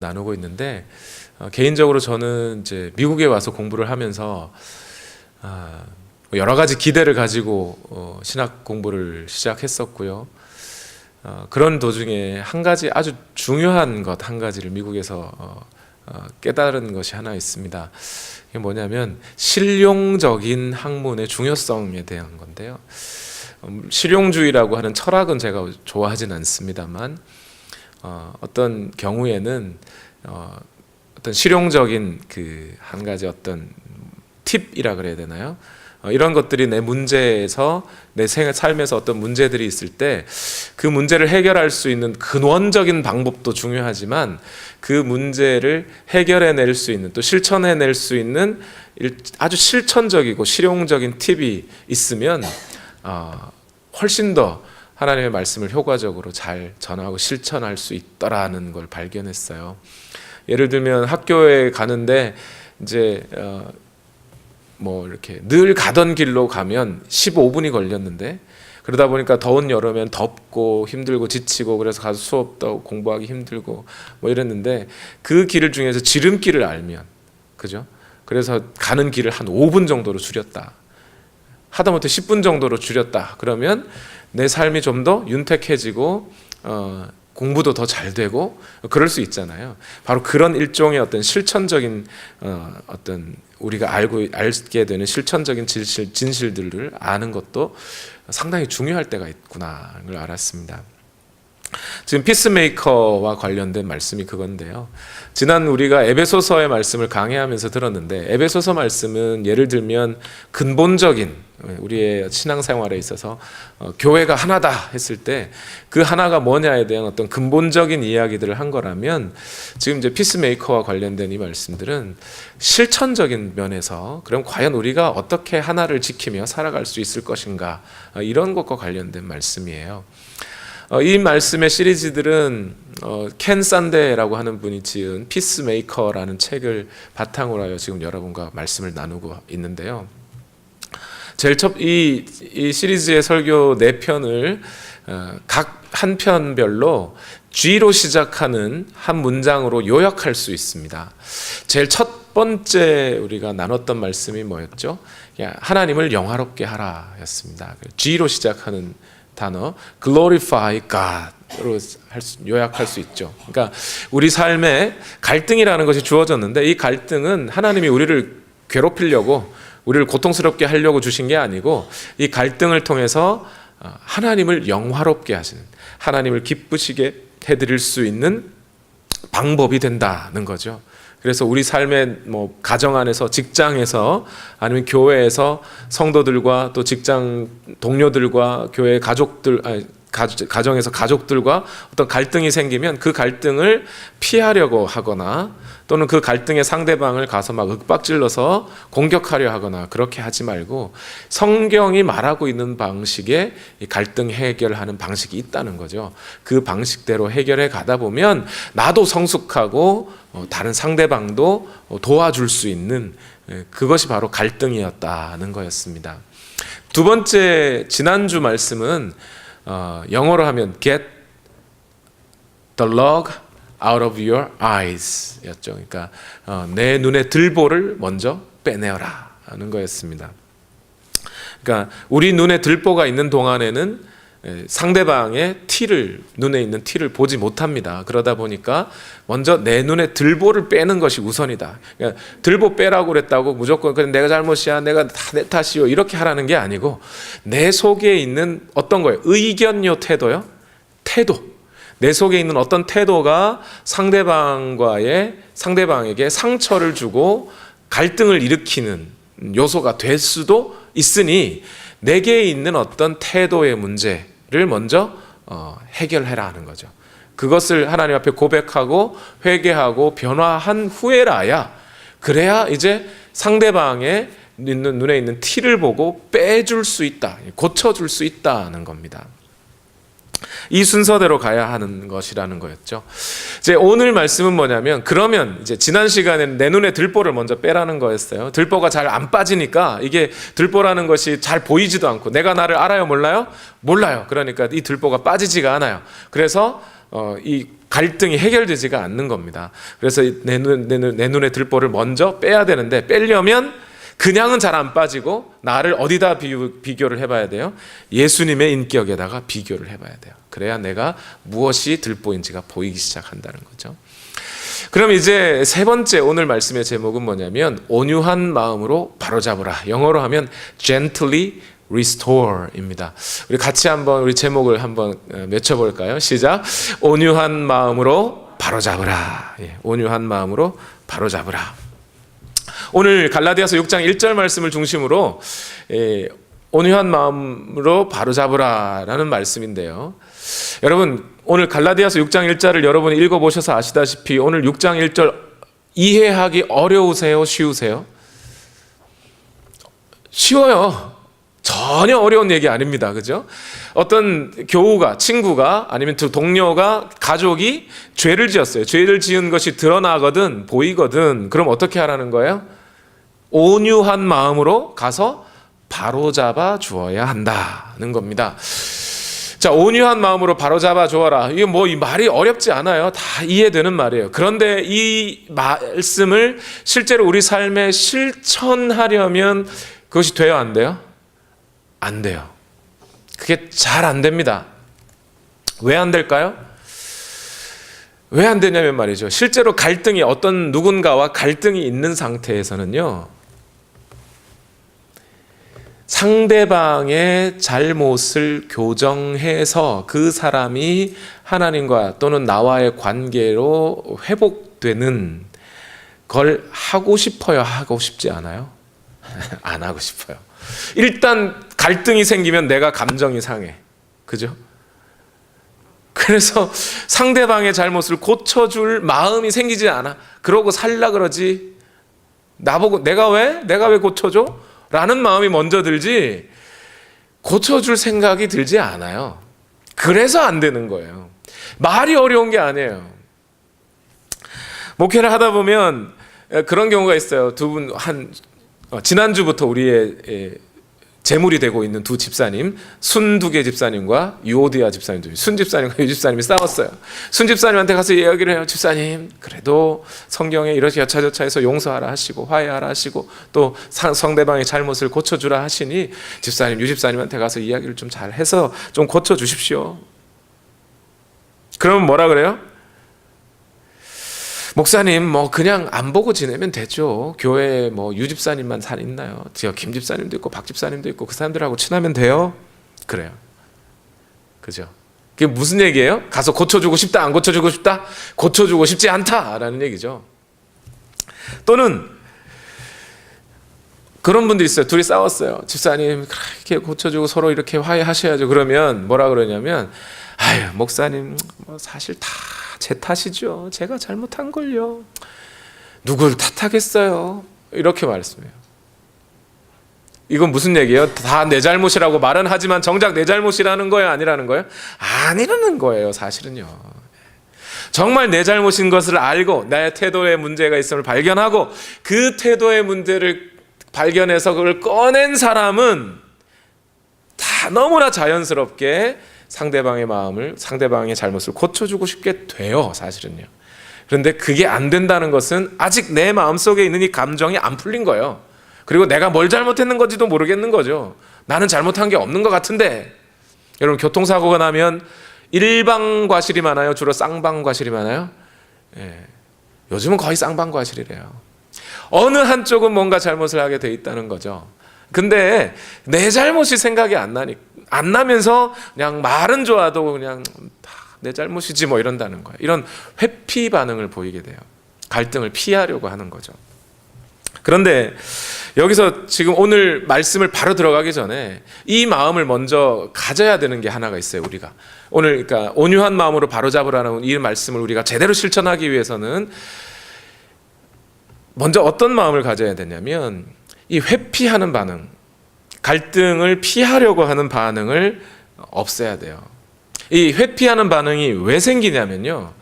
나누고 있는데 개인적으로 저는 이제 미국에 와서 공부를 하면서 여러 가지 기대를 가지고 신학 공부를 시작했었고요. 그런 도중에 한 가지 아주 중요한 것 한 가지를 미국에서 깨달은 것이 하나 있습니다. 이게 뭐냐면 실용적인 학문의 중요성에 대한 건데요. 실용주의라고 하는 철학은 제가 좋아하진 않습니다만 어떤 경우에는 어떤 실용적인 그 한 가지 어떤 팁이라 그래야 되나요? 이런 것들이 내 문제에서 내 삶에서 어떤 문제들이 있을 때 그 문제를 해결할 수 있는 근원적인 방법도 중요하지만 그 문제를 해결해낼 수 있는 또 실천해낼 수 있는 아주 실천적이고 실용적인 팁이 있으면 훨씬 더 하나님의 말씀을 효과적으로 잘 전하고 실천할 수 있더라는 걸 발견했어요. 예를 들면 학교에 가는데 이제 뭐 이렇게 늘 가던 길로 가면 15분이 걸렸는데 그러다 보니까 더운 여름엔 덥고 힘들고 지치고 그래서 가서 수업도 공부하기 힘들고 뭐 이랬는데 그 길 중에서 지름길을 알면 그죠? 그래서 가는 길을 한 5분 정도로 줄였다. 하다못해 10분 정도로 줄였다. 그러면 내 삶이 좀 더 윤택해지고 공부도 더 잘 되고 그럴 수 있잖아요. 바로 그런 일종의 어떤 실천적인 어떤 우리가 알게 되는 실천적인 진실들을 아는 것도 상당히 중요할 때가 있구나 하는 걸 알았습니다. 지금 피스메이커와 관련된 말씀이 그건데요. 지난 우리가 에베소서의 말씀을 강해하면서 들었는데 에베소서 말씀은 예를 들면 근본적인 우리의 신앙생활에 있어서 교회가 하나다 했을 때 그 하나가 뭐냐에 대한 어떤 근본적인 이야기들을 한 거라면 지금 이제 피스메이커와 관련된 이 말씀들은 실천적인 면에서 그럼 과연 우리가 어떻게 하나를 지키며 살아갈 수 있을 것인가 이런 것과 관련된 말씀이에요. 이 말씀의 시리즈들은 켄 산데라고 하는 분이 지은 피스메이커라는 책을 바탕으로 하여 지금 여러분과 말씀을 나누고 있는데요. 제일 첫 이 시리즈의 설교 4편을 각 한 편별로 G로 시작하는 한 문장으로 요약할 수 있습니다. 제일 첫 번째 우리가 나눴던 말씀이 뭐였죠? 하나님을 영화롭게 하라 였습니다. G로 시작하는 단어 glorify God로 요약할 수 있죠. 그러니까 우리 삶에 갈등이라는 것이 주어졌는데 이 갈등은 하나님이 우리를 괴롭히려고 우리를 고통스럽게 하려고 주신 게 아니고 이 갈등을 통해서 하나님을 영화롭게 하시는 하나님을 기쁘시게 해드릴 수 있는 방법이 된다는 거죠. 그래서 우리 삶의 뭐 가정 안에서 직장에서 아니면 교회에서 성도들과 또 직장 동료들과 교회 가족들 가정에서 가족들과 어떤 갈등이 생기면 그 갈등을 피하려고 하거나 또는 그 갈등의 상대방을 가서 막 윽박질러서 공격하려 하거나 그렇게 하지 말고 성경이 말하고 있는 방식의 갈등 해결하는 방식이 있다는 거죠. 그 방식대로 해결해 가다 보면 나도 성숙하고 다른 상대방도 도와줄 수 있는 그것이 바로 갈등이었다는 거였습니다. 두 번째 지난주 말씀은 영어로 하면 get the log out of your eyes 였죠. 그러니까 내 눈의 들보를 먼저 빼내어라 하는 거였습니다. 그러니까 우리 눈에 들보가 있는 동안에는 상대방의 눈에 있는 티를 보지 못합니다. 그러다 보니까 먼저 내 눈에 들보를 빼는 것이 우선이다. 그러니까 들보 빼라고 그랬다고 무조건 그냥 내가 잘못이야, 내가 다 내 탓이요 이렇게 하라는 게 아니고 내 속에 있는 어떤 거예요? 의견요, 태도요? 태도. 내 속에 있는 어떤 태도가 상대방에게 상처를 주고 갈등을 일으키는 요소가 될 수도 있으니 내게 있는 어떤 태도의 문제를 먼저 해결해라 하는 거죠. 그것을 하나님 앞에 고백하고 회개하고 변화한 후에라야 그래야 이제 상대방의 눈에 있는 티를 보고 빼줄 수 있다, 고쳐줄 수 있다는 겁니다. 이 순서대로 가야 하는 것이라는 거였죠. 이제 오늘 말씀은 뭐냐면 그러면 이제 지난 시간에는 내 눈에 들보를 먼저 빼라는 거였어요. 들보가 잘 안 빠지니까 이게 들보라는 것이 잘 보이지도 않고 내가 나를 알아요 몰라요? 몰라요. 그러니까 이 들보가 빠지지가 않아요. 그래서 이 갈등이 해결되지가 않는 겁니다. 그래서 내 눈에 들보를 먼저 빼야 되는데, 빼려면 그냥은 잘 안 빠지고 나를 어디다 비교를 해봐야 돼요? 예수님의 인격에다가 비교를 해봐야 돼요. 그래야 내가 무엇이 들보인지가 보이기 시작한다는 거죠. 그럼 이제 세 번째 오늘 말씀의 제목은 뭐냐면 온유한 마음으로 바로잡으라. 영어로 하면 gently restore입니다. 우리 같이 한번 우리 제목을 한번 외쳐볼까요? 시작. 온유한 마음으로 바로잡으라. 온유한 마음으로 바로잡으라. 오늘 갈라디아서 6장 1절 말씀을 중심으로 온유한 마음으로 바로잡으라라는 말씀인데요. 여러분, 오늘 갈라디아서 6장 1절을 여러분이 읽어보셔서 아시다시피 오늘 6장 1절 이해하기 어려우세요? 쉬우세요? 쉬워요. 전혀 어려운 얘기 아닙니다. 그죠? 어떤 교우가, 친구가, 아니면 동료가, 가족이 죄를 지었어요. 죄를 지은 것이 드러나거든, 보이거든. 그럼 어떻게 하라는 거예요? 온유한 마음으로 가서 바로잡아 주어야 한다는 겁니다. 자, 온유한 마음으로 바로잡아 주어라. 이게 이 말이 어렵지 않아요. 다 이해되는 말이에요. 그런데 이 말씀을 실제로 우리 삶에 실천하려면 그것이 돼요, 안 돼요? 안 돼요. 그게 잘 안 됩니다. 왜 안 될까요? 왜 안 되냐면 말이죠. 실제로 갈등이 어떤 누군가와 갈등이 있는 상태에서는요, 상대방의 잘못을 교정해서 그 사람이 하나님과 또는 나와의 관계로 회복되는 걸 하고 싶어요? 하고 싶지 않아요? 안 하고 싶어요. 일단 갈등이 생기면 내가 감정이 상해. 그죠? 그래서 상대방의 잘못을 고쳐줄 마음이 생기지 않아. 그러고 살라 그러지. 나보고 내가 왜 고쳐줘? 라는 마음이 먼저 들지 고쳐줄 생각이 들지 않아요. 그래서 안 되는 거예요. 말이 어려운 게 아니에요. 목회를 하다 보면 그런 경우가 있어요. 두 분 지난주부터 우리의 제물이 되고 있는 두 집사님, 순두개 집사님과 유오디아 집사님, 순 집사님과 유 집사님이 싸웠어요. 순 집사님한테 가서 이야기를 해요. 집사님, 그래도 성경에 이렇게 여차저차해서 용서하라 하시고 화해하라 하시고 또 상대방의 잘못을 고쳐주라 하시니 집사님, 유 집사님한테 가서 이야기를 좀 잘해서 좀 고쳐주십시오. 그러면 뭐라 그래요? 목사님, 그냥 안 보고 지내면 되죠. 교회에 유 집사님만 있나요? 김 집사님도 있고 박 집사님도 있고 그 사람들하고 친하면 돼요. 그래요. 그죠? 그게 무슨 얘기예요? 가서 고쳐주고 싶다, 안 고쳐주고 싶다? 고쳐주고 싶지 않다라는 얘기죠. 또는 그런 분들이 있어요. 둘이 싸웠어요. 집사님, 이렇게 고쳐주고 서로 이렇게 화해하셔야죠. 그러면 뭐라 그러냐면, 아유, 목사님, 사실 다 제 탓이죠. 제가 잘못한 걸요. 누굴 탓하겠어요? 이렇게 말씀해요. 이건 무슨 얘기예요? 다 내 잘못이라고 말은 하지만 정작 내 잘못이라는 거예요? 아니라는 거예요? 아니라는 거예요, 사실은요. 정말 내 잘못인 것을 알고 나의 태도에 문제가 있음을 발견하고 그 태도의 문제를 발견해서 그걸 꺼낸 사람은 다 너무나 자연스럽게 상대방의 마음을, 상대방의 잘못을 고쳐주고 싶게 돼요, 사실은요. 그런데 그게 안 된다는 것은 아직 내 마음속에 있는 이 감정이 안 풀린 거예요. 그리고 내가 뭘 잘못했는 건지도 모르겠는 거죠. 나는 잘못한 게 없는 것 같은데. 여러분, 교통사고가 나면 일방과실이 많아요? 주로 쌍방과실이 많아요? 요즘은 거의 쌍방과실이래요. 어느 한쪽은 뭔가 잘못을 하게 돼 있다는 거죠. 근데 내 잘못이 생각이 안 나면서 그냥 말은 좋아도 그냥 내 잘못이지 이런다는 거예요. 이런 회피 반응을 보이게 돼요. 갈등을 피하려고 하는 거죠. 그런데 여기서 지금 오늘 말씀을 바로 들어가기 전에 이 마음을 먼저 가져야 되는 게 하나가 있어요. 우리가 오늘 그러니까 온유한 마음으로 바로잡으라는 이 말씀을 우리가 제대로 실천하기 위해서는 먼저 어떤 마음을 가져야 되냐면 이 회피하는 반응, 갈등을 피하려고 하는 반응을 없애야 돼요. 이 회피하는 반응이 왜 생기냐면요,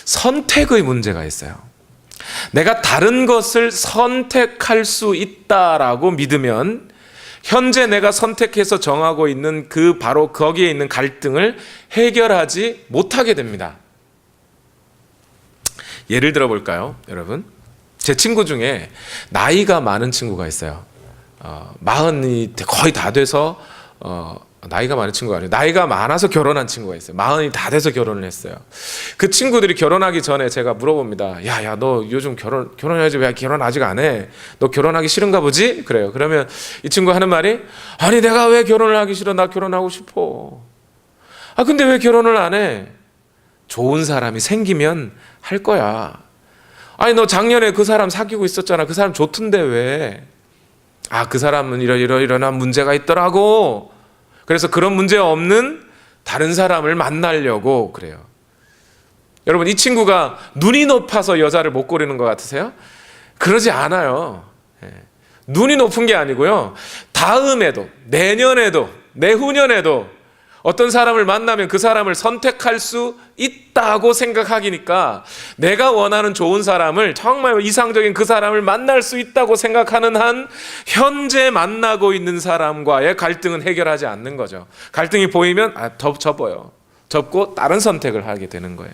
선택의 문제가 있어요. 내가 다른 것을 선택할 수 있다라고 믿으면 현재 내가 선택해서 정하고 있는 바로 거기에 있는 갈등을 해결하지 못하게 됩니다. 예를 들어 볼까요, 여러분? 제 친구 중에 나이가 많은 친구가 있어요. 마흔이 거의 다 돼서 나이가 많은 친구가 아니에요. 나이가 많아서 결혼한 친구가 있어요. 마흔이 다 돼서 결혼을 했어요. 그 친구들이 결혼하기 전에 제가 물어봅니다. 야, 너 요즘 결혼해야지 왜 결혼 아직 안 해? 너 결혼하기 싫은가 보지? 그래요. 그러면 이 친구 하는 말이, 아니 내가 왜 결혼을 하기 싫어? 나 결혼하고 싶어. 근데 왜 결혼을 안 해? 좋은 사람이 생기면 할 거야. 아니 너 작년에 그 사람 사귀고 있었잖아. 그 사람 좋던데 왜? 그 사람은 이런 문제가 있더라고. 그래서 그런 문제 없는 다른 사람을 만나려고 그래요. 여러분, 이 친구가 눈이 높아서 여자를 못 고르는 것 같으세요? 그러지 않아요. 눈이 높은 게 아니고요. 다음에도, 내년에도, 내후년에도 어떤 사람을 만나면 그 사람을 선택할 수 있다고 생각하기니까 내가 원하는 좋은 사람을, 정말 이상적인 그 사람을 만날 수 있다고 생각하는 한 현재 만나고 있는 사람과의 갈등은 해결하지 않는 거죠. 갈등이 보이면 접어요. 접고 다른 선택을 하게 되는 거예요.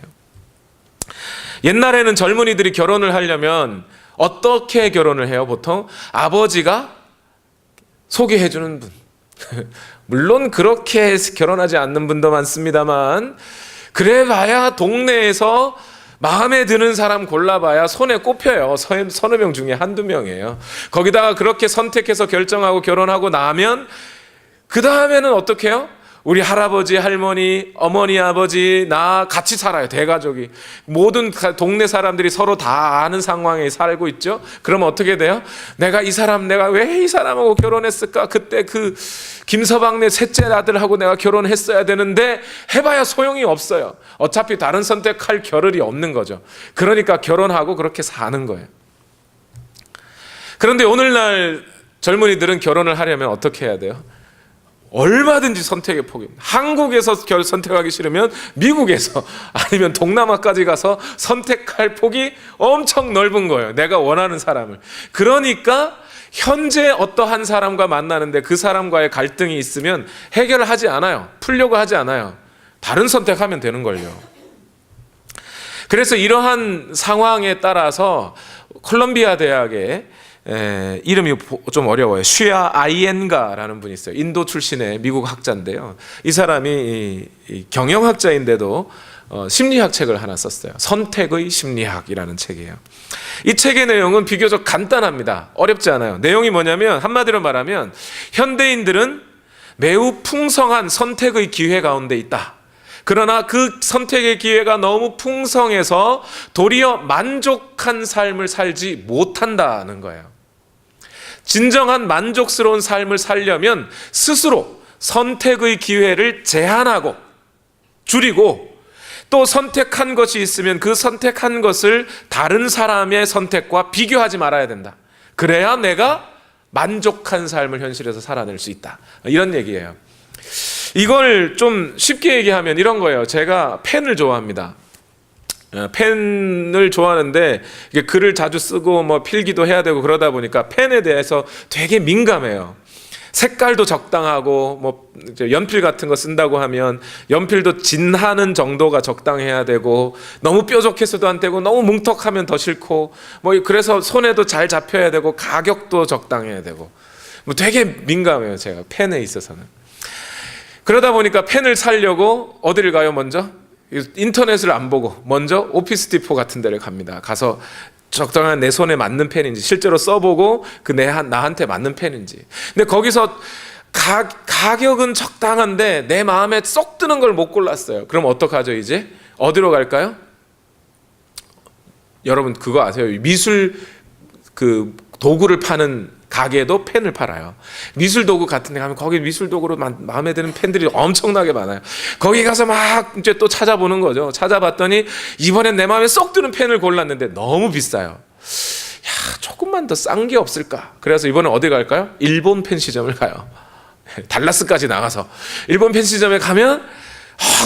옛날에는 젊은이들이 결혼을 하려면 어떻게 결혼을 해요? 보통 아버지가 소개해 주는 분. 물론 그렇게 결혼하지 않는 분도 많습니다만, 그래봐야 동네에서 마음에 드는 사람 골라봐야 손에 꼽혀요. 서너 명 중에 한두 명이에요. 거기다가 그렇게 선택해서 결정하고 결혼하고 나면 그 다음에는 어떻게 해요? 우리 할아버지, 할머니, 어머니, 아버지, 나 같이 살아요. 대가족이. 모든 동네 사람들이 서로 다 아는 상황에 살고 있죠. 그러면 어떻게 돼요? 내가 왜 이 사람하고 결혼했을까? 그때 그 김서방네 셋째 아들하고 내가 결혼했어야 되는데 해봐야 소용이 없어요. 어차피 다른 선택할 겨를이 없는 거죠. 그러니까 결혼하고 그렇게 사는 거예요. 그런데 오늘날 젊은이들은 결혼을 하려면 어떻게 해야 돼요? 얼마든지 선택의 폭입니다. 한국에서 선택하기 싫으면 미국에서, 아니면 동남아까지 가서 선택할 폭이 엄청 넓은 거예요. 내가 원하는 사람을. 그러니까 현재 어떠한 사람과 만나는데 그 사람과의 갈등이 있으면 해결을 하지 않아요. 풀려고 하지 않아요. 다른 선택하면 되는 걸요. 그래서 이러한 상황에 따라서 콜롬비아 대학에 이름이 좀 어려워요. 슈야 아이엔가라는 분이 있어요. 인도 출신의 미국 학자인데요. 이 사람이 경영학자인데도 심리학 책을 하나 썼어요. 선택의 심리학이라는 책이에요. 이 책의 내용은 비교적 간단합니다. 어렵지 않아요. 내용이 뭐냐면, 한마디로 말하면 현대인들은 매우 풍성한 선택의 기회 가운데 있다. 그러나 그 선택의 기회가 너무 풍성해서 도리어 만족한 삶을 살지 못한다는 거예요. 진정한 만족스러운 삶을 살려면 스스로 선택의 기회를 제한하고 줄이고, 또 선택한 것이 있으면 그 선택한 것을 다른 사람의 선택과 비교하지 말아야 된다. 그래야 내가 만족한 삶을 현실에서 살아낼 수 있다. 이런 얘기예요. 이걸 좀 쉽게 얘기하면 이런 거예요. 제가 펜을 좋아합니다. 펜을 좋아하는데 글을 자주 쓰고 필기도 해야 되고 그러다 보니까 펜에 대해서 되게 민감해요. 색깔도 적당하고 연필 같은 거 쓴다고 하면 연필도 진하는 정도가 적당해야 되고, 너무 뾰족해서도 안 되고 너무 뭉턱하면 더 싫고, 그래서 손에도 잘 잡혀야 되고 가격도 적당해야 되고, 되게 민감해요. 제가 펜에 있어서는. 그러다 보니까 펜을 사려고 어디를 가요? 먼저 인터넷을 안 보고 먼저 오피스 디포 같은 데를 갑니다. 가서 적당한 내 손에 맞는 펜인지 실제로 써보고 나한테 맞는 펜인지. 근데 거기서 가격은 적당한데 내 마음에 쏙 드는 걸 못 골랐어요. 그럼 어떡하죠? 이제 어디로 갈까요? 여러분 그거 아세요? 미술 도구를 파는 가게도 펜을 팔아요. 미술 도구 같은 데 가면 거기 미술 도구로 마음에 드는 펜들이 엄청나게 많아요. 거기 가서 막 이제 또 찾아보는 거죠. 찾아봤더니 이번엔 내 마음에 쏙 드는 펜을 골랐는데 너무 비싸요. 조금만 더 싼 게 없을까? 그래서 이번엔 어디 갈까요? 일본 펜시점을 가요. 달라스까지 나가서 일본 펜시점에 가면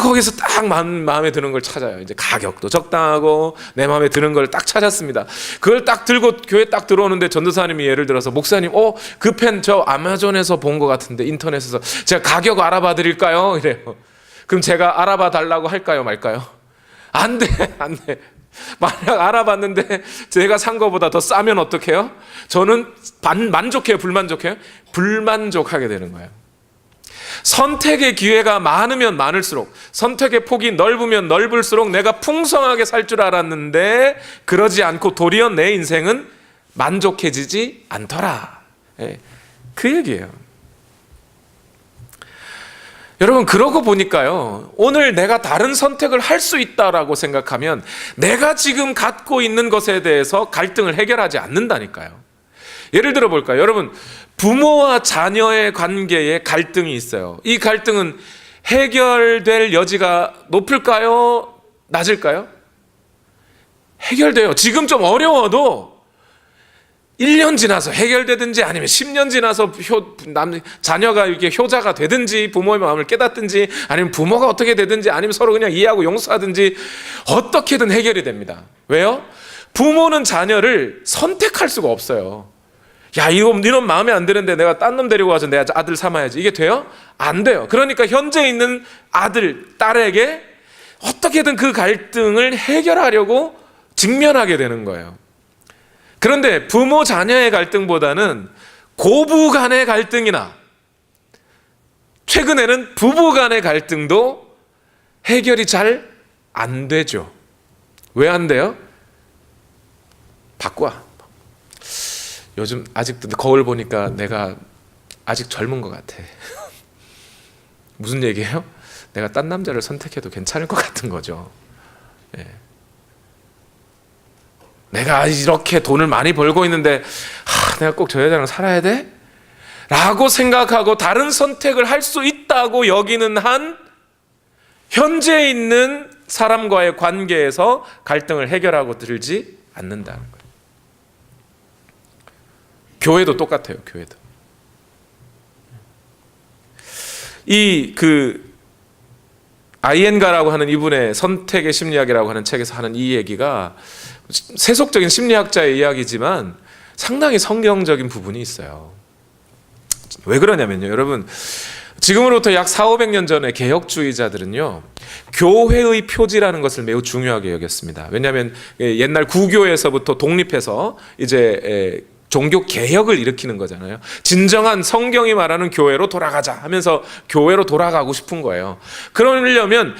거기서 딱 마음에 드는 걸 찾아요. 이제 가격도 적당하고 내 마음에 드는 걸 딱 찾았습니다. 그걸 딱 들고 교회 딱 들어오는데 전도사님이 예를 들어서, 목사님, 그 펜 저 아마존에서 본 것 같은데 인터넷에서 제가 가격 알아봐 드릴까요? 이래요. 그럼 제가 알아봐 달라고 할까요, 말까요? 안 돼. 만약 알아봤는데 제가 산 거보다 더 싸면 어떡해요? 저는 만족해요, 불만족해요? 불만족하게 되는 거예요. 선택의 기회가 많으면 많을수록, 선택의 폭이 넓으면 넓을수록 내가 풍성하게 살 줄 알았는데 그러지 않고 도리어 내 인생은 만족해지지 않더라. 그 얘기예요. 여러분, 그러고 보니까요, 오늘 내가 다른 선택을 할 수 있다라고 생각하면 내가 지금 갖고 있는 것에 대해서 갈등을 해결하지 않는다니까요. 예를 들어 볼까요? 여러분, 부모와 자녀의 관계에 갈등이 있어요. 이 갈등은 해결될 여지가 높을까요? 낮을까요? 해결돼요. 지금 좀 어려워도 1년 지나서 해결되든지 아니면 10년 지나서 자녀가 이렇게 효자가 되든지 부모의 마음을 깨닫든지 아니면 부모가 어떻게 되든지 아니면 서로 그냥 이해하고 용서하든지 어떻게든 해결이 됩니다. 왜요? 부모는 자녀를 선택할 수가 없어요. 야, 이런 마음에 안 드는데 내가 딴 놈 데리고 와서 내 아들 삼아야지. 이게 돼요? 안 돼요. 그러니까 현재 있는 아들, 딸에게 어떻게든 그 갈등을 해결하려고 직면하게 되는 거예요. 그런데 부모 자녀의 갈등보다는 고부 간의 갈등이나 최근에는 부부 간의 갈등도 해결이 잘 안 되죠. 왜 안 돼요? 바꿔. 요즘 아직도 거울 보니까 내가 아직 젊은 것 같아. 무슨 얘기예요? 내가 딴 남자를 선택해도 괜찮을 것 같은 거죠. 예. 내가 이렇게 돈을 많이 벌고 있는데 내가 꼭 저 여자랑 살아야 돼? 라고 생각하고 다른 선택을 할 수 있다고 여기는 한 현재 있는 사람과의 관계에서 갈등을 해결하고 들지 않는다는 거예요. 교회도 똑같아요. 교회도. 아이엔가라고 하는 이분의 선택의 심리학이라고 하는 책에서 하는 이 얘기가 세속적인 심리학자의 이야기지만 상당히 성경적인 부분이 있어요. 왜 그러냐면요, 여러분, 지금으로부터 약 400~500년 전에 개혁주의자들은요, 교회의 표지라는 것을 매우 중요하게 여겼습니다. 왜냐하면 옛날 구교에서부터 독립해서 이제 종교 개혁을 일으키는 거잖아요. 진정한 성경이 말하는 교회로 돌아가자 하면서 교회로 돌아가고 싶은 거예요. 그러려면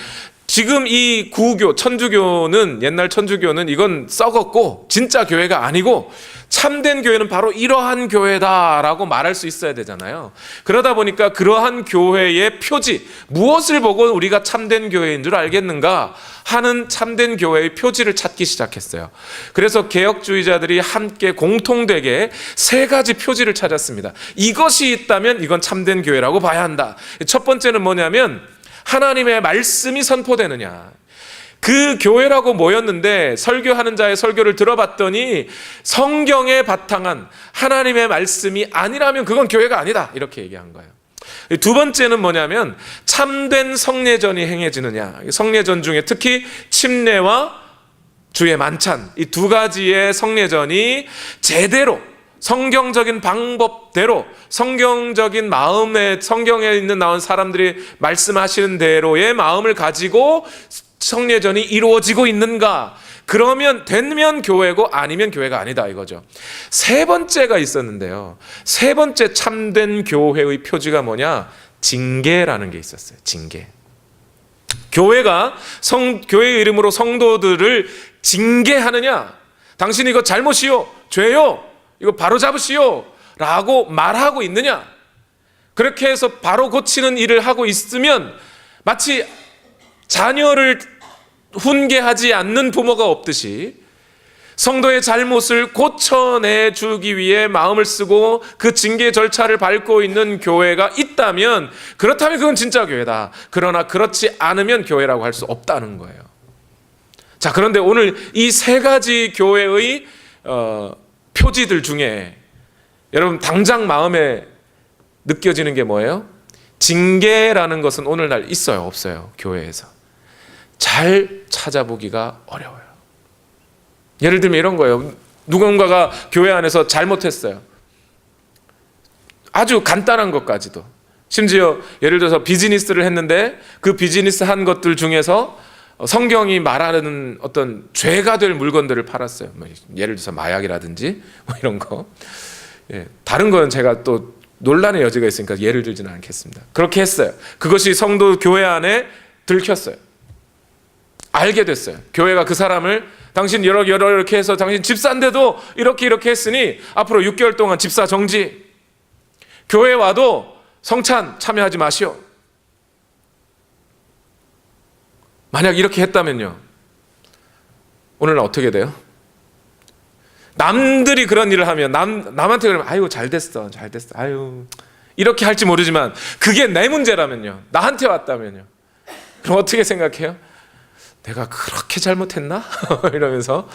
지금 이 구교, 천주교는, 옛날 천주교는 이건 썩었고 진짜 교회가 아니고 참된 교회는 바로 이러한 교회다라고 말할 수 있어야 되잖아요. 그러다 보니까 그러한 교회의 표지, 무엇을 보고 우리가 참된 교회인 줄 알겠는가 하는 참된 교회의 표지를 찾기 시작했어요. 그래서 개혁주의자들이 함께 공통되게 3가지 표지를 찾았습니다. 이것이 있다면 이건 참된 교회라고 봐야 한다. 첫 번째는 뭐냐면 하나님의 말씀이 선포되느냐. 그 교회라고 모였는데 설교하는 자의 설교를 들어봤더니 성경에 바탕한 하나님의 말씀이 아니라면 그건 교회가 아니다, 이렇게 얘기한 거예요. 두 번째는 뭐냐면 참된 성례전이 행해지느냐. 성례전 중에 특히 침례와 주의 만찬, 이 2가지의 성례전이 제대로 성경적인 방법대로, 성경적인 마음에, 성경에 있는 나온 사람들이 말씀하시는 대로의 마음을 가지고 성례전이 이루어지고 있는가? 그러면 되면 교회고 아니면 교회가 아니다, 이거죠. 3번째가 있었는데요. 3번째 참된 교회의 표지가 뭐냐? 징계라는 게 있었어요. 징계. 교회가 교회의 이름으로 성도들을 징계하느냐? 당신 이거 잘못이요, 죄요, 이거 바로 잡으시오 라고 말하고 있느냐? 그렇게 해서 바로 고치는 일을 하고 있으면 마치 자녀를 훈계하지 않는 부모가 없듯이 성도의 잘못을 고쳐내 주기 위해 마음을 쓰고 그 징계 절차를 밟고 있는 교회가 있다면, 그렇다면 그건 진짜 교회다. 그러나 그렇지 않으면 교회라고 할 수 없다는 거예요. 자, 그런데 오늘 이 3가지 교회의 표지들 중에 여러분 당장 마음에 느껴지는 게 뭐예요? 징계라는 것은 오늘날 있어요, 없어요? 교회에서 잘 찾아보기가 어려워요. 예를 들면 이런 거예요. 누군가가 교회 안에서 잘못했어요. 아주 간단한 것까지도. 심지어 예를 들어서 비즈니스를 했는데 그 비즈니스 한 것들 중에서 성경이 말하는 어떤 죄가 될 물건들을 팔았어요. 예를 들어서 마약이라든지 뭐 이런 거. 다른 건 제가 또 논란의 여지가 있으니까 예를 들지는 않겠습니다. 그렇게 했어요. 그것이 성도 교회 안에 들켰어요. 알게 됐어요. 교회가 그 사람을 당신 이렇게 해서 당신 집사인데도 이렇게 했으니 앞으로 6개월 동안 집사 정지. 교회 와도 성찬 참여하지 마시오. 만약 이렇게 했다면요, 오늘은 어떻게 돼요? 남들이 그런 일을 하면 남한테 그러면 아유 잘 됐어 아유 이렇게 할지 모르지만 그게 내 문제라면요, 나한테 왔다면요, 그럼 어떻게 생각해요? 내가 그렇게 잘못했나? 이러면서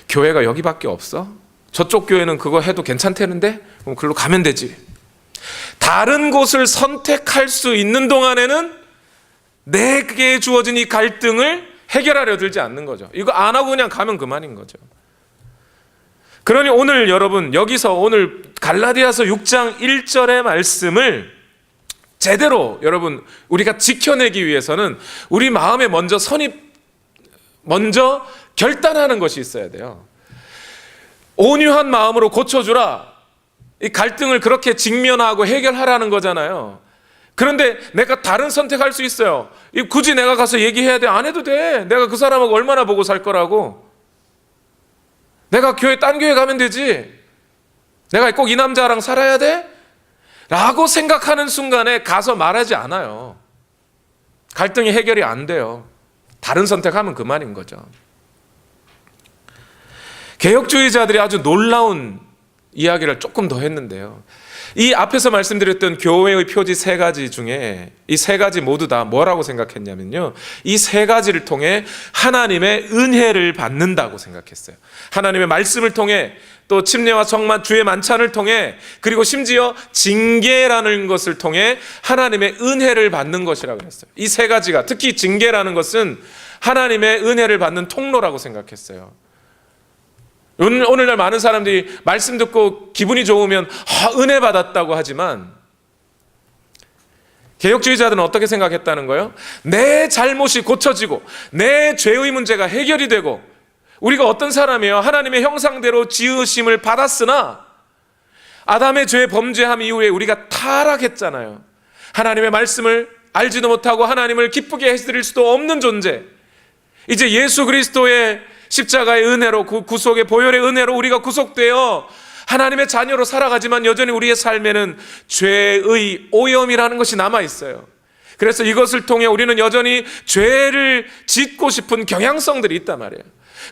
교회가 여기밖에 없어? 저쪽 교회는 그거 해도 괜찮다는데? 그럼 그걸로 가면 되지. 다른 곳을 선택할 수 있는 동안에는 내게 주어진 이 갈등을 해결하려 들지 않는 거죠. 이거 안 하고 그냥 가면 그만인 거죠. 그러니 오늘 여러분, 여기서 오늘 갈라디아서 6장 1절의 말씀을 제대로 여러분 우리가 지켜내기 위해서는 우리 마음에 먼저 결단하는 것이 있어야 돼요. 온유한 마음으로 고쳐주라. 이 갈등을 그렇게 직면하고 해결하라는 거잖아요. 그런데 내가 다른 선택할 수 있어요. 굳이 내가 가서 얘기해야 돼? 안 해도 돼. 내가 그 사람하고 얼마나 보고 살 거라고. 내가 딴 교회 가면 되지. 내가 꼭 이 남자랑 살아야 돼? 라고 생각하는 순간에 가서 말하지 않아요. 갈등이 해결이 안 돼요. 다른 선택하면 그만인 거죠. 개혁주의자들이 아주 놀라운 이야기를 조금 더 했는데요, 이 앞에서 말씀드렸던 교회의 표지 3가지 중에 이 3가지 모두 다 뭐라고 생각했냐면요, 이 3가지를 통해 하나님의 은혜를 받는다고 생각했어요. 하나님의 말씀을 통해, 또 침례와 성만 주의 만찬을 통해, 그리고 심지어 징계라는 것을 통해 하나님의 은혜를 받는 것이라고 했어요. 이 3가지가, 특히 징계라는 것은 하나님의 은혜를 받는 통로라고 생각했어요. 오늘날 많은 사람들이 말씀 듣고 기분이 좋으면 은혜 받았다고 하지만, 개혁주의자들은 어떻게 생각했다는 거예요? 내 잘못이 고쳐지고 내 죄의 문제가 해결이 되고, 우리가 어떤 사람이에요? 하나님의 형상대로 지으심을 받았으나 아담의 죄 범죄함 이후에 우리가 타락했잖아요. 하나님의 말씀을 알지도 못하고 하나님을 기쁘게 해드릴 수도 없는 존재. 이제 예수 그리스도의 십자가의 은혜로, 그 구속의 보혈의 은혜로 우리가 구속되어 하나님의 자녀로 살아가지만 여전히 우리의 삶에는 죄의 오염이라는 것이 남아있어요. 그래서 이것을 통해 우리는 여전히 죄를 짓고 싶은 경향성들이 있단 말이에요.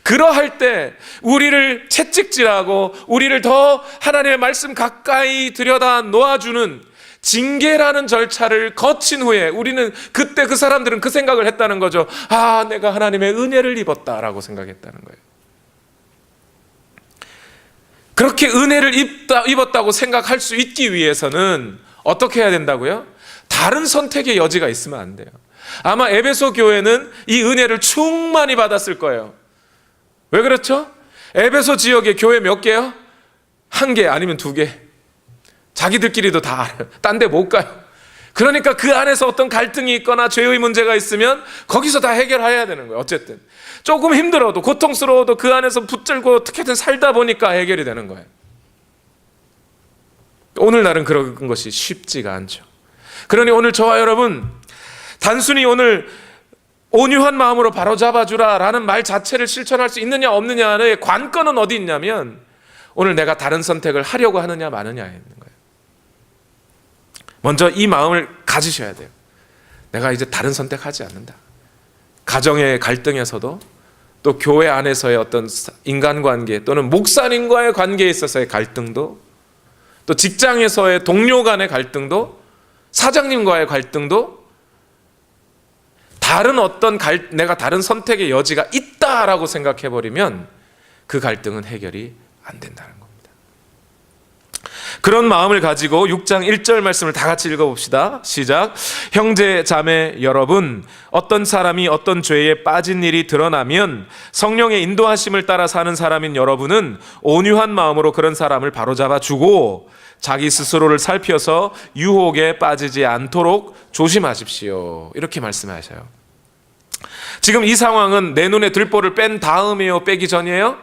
그러할 때 우리를 채찍질하고 우리를 더 하나님의 말씀 가까이 들여다 놓아주는 징계라는 절차를 거친 후에 우리는 그때 그 사람들은 그 생각을 했다는 거죠. 내가 하나님의 은혜를 입었다라고 생각했다는 거예요. 그렇게 은혜를 입었다고 생각할 수 있기 위해서는 어떻게 해야 된다고요? 다른 선택의 여지가 있으면 안 돼요. 아마 에베소 교회는 이 은혜를 충만히 받았을 거예요. 왜 그렇죠? 에베소 지역에 교회 몇 개요? 1개 아니면 2개. 자기들끼리도 다 알아요. 딴 데 못 가요. 그러니까 그 안에서 어떤 갈등이 있거나 죄의 문제가 있으면 거기서 다 해결해야 되는 거예요. 어쨌든 조금 힘들어도 고통스러워도 그 안에서 붙들고 어떻게든 살다 보니까 해결이 되는 거예요. 오늘날은 그런 것이 쉽지가 않죠. 그러니 오늘 저와 여러분, 단순히 오늘 온유한 마음으로 바로잡아주라 라는 말 자체를 실천할 수 있느냐 없느냐의 관건은 어디 있냐면, 오늘 내가 다른 선택을 하려고 하느냐 마느냐에 있는 거예요. 먼저 이 마음을 가지셔야 돼요. 내가 이제 다른 선택하지 않는다. 가정의 갈등에서도, 또 교회 안에서의 어떤 인간관계 또는 목사님과의 관계에 있어서의 갈등도, 또 직장에서의 동료 간의 갈등도, 사장님과의 갈등도, 다른 어떤 내가 다른 선택의 여지가 있다라고 생각해버리면 그 갈등은 해결이 안 된다는 겁니다. 그런 마음을 가지고 6장 1절 말씀을 다 같이 읽어봅시다. 시작. 형제 자매 여러분, 어떤 사람이 어떤 죄에 빠진 일이 드러나면 성령의 인도하심을 따라 사는 사람인 여러분은 온유한 마음으로 그런 사람을 바로잡아 주고 자기 스스로를 살펴서 유혹에 빠지지 않도록 조심하십시오. 이렇게 말씀하셔요. 지금 이 상황은 내 눈에 들보를 뺀 다음이에요? 빼기 전이에요?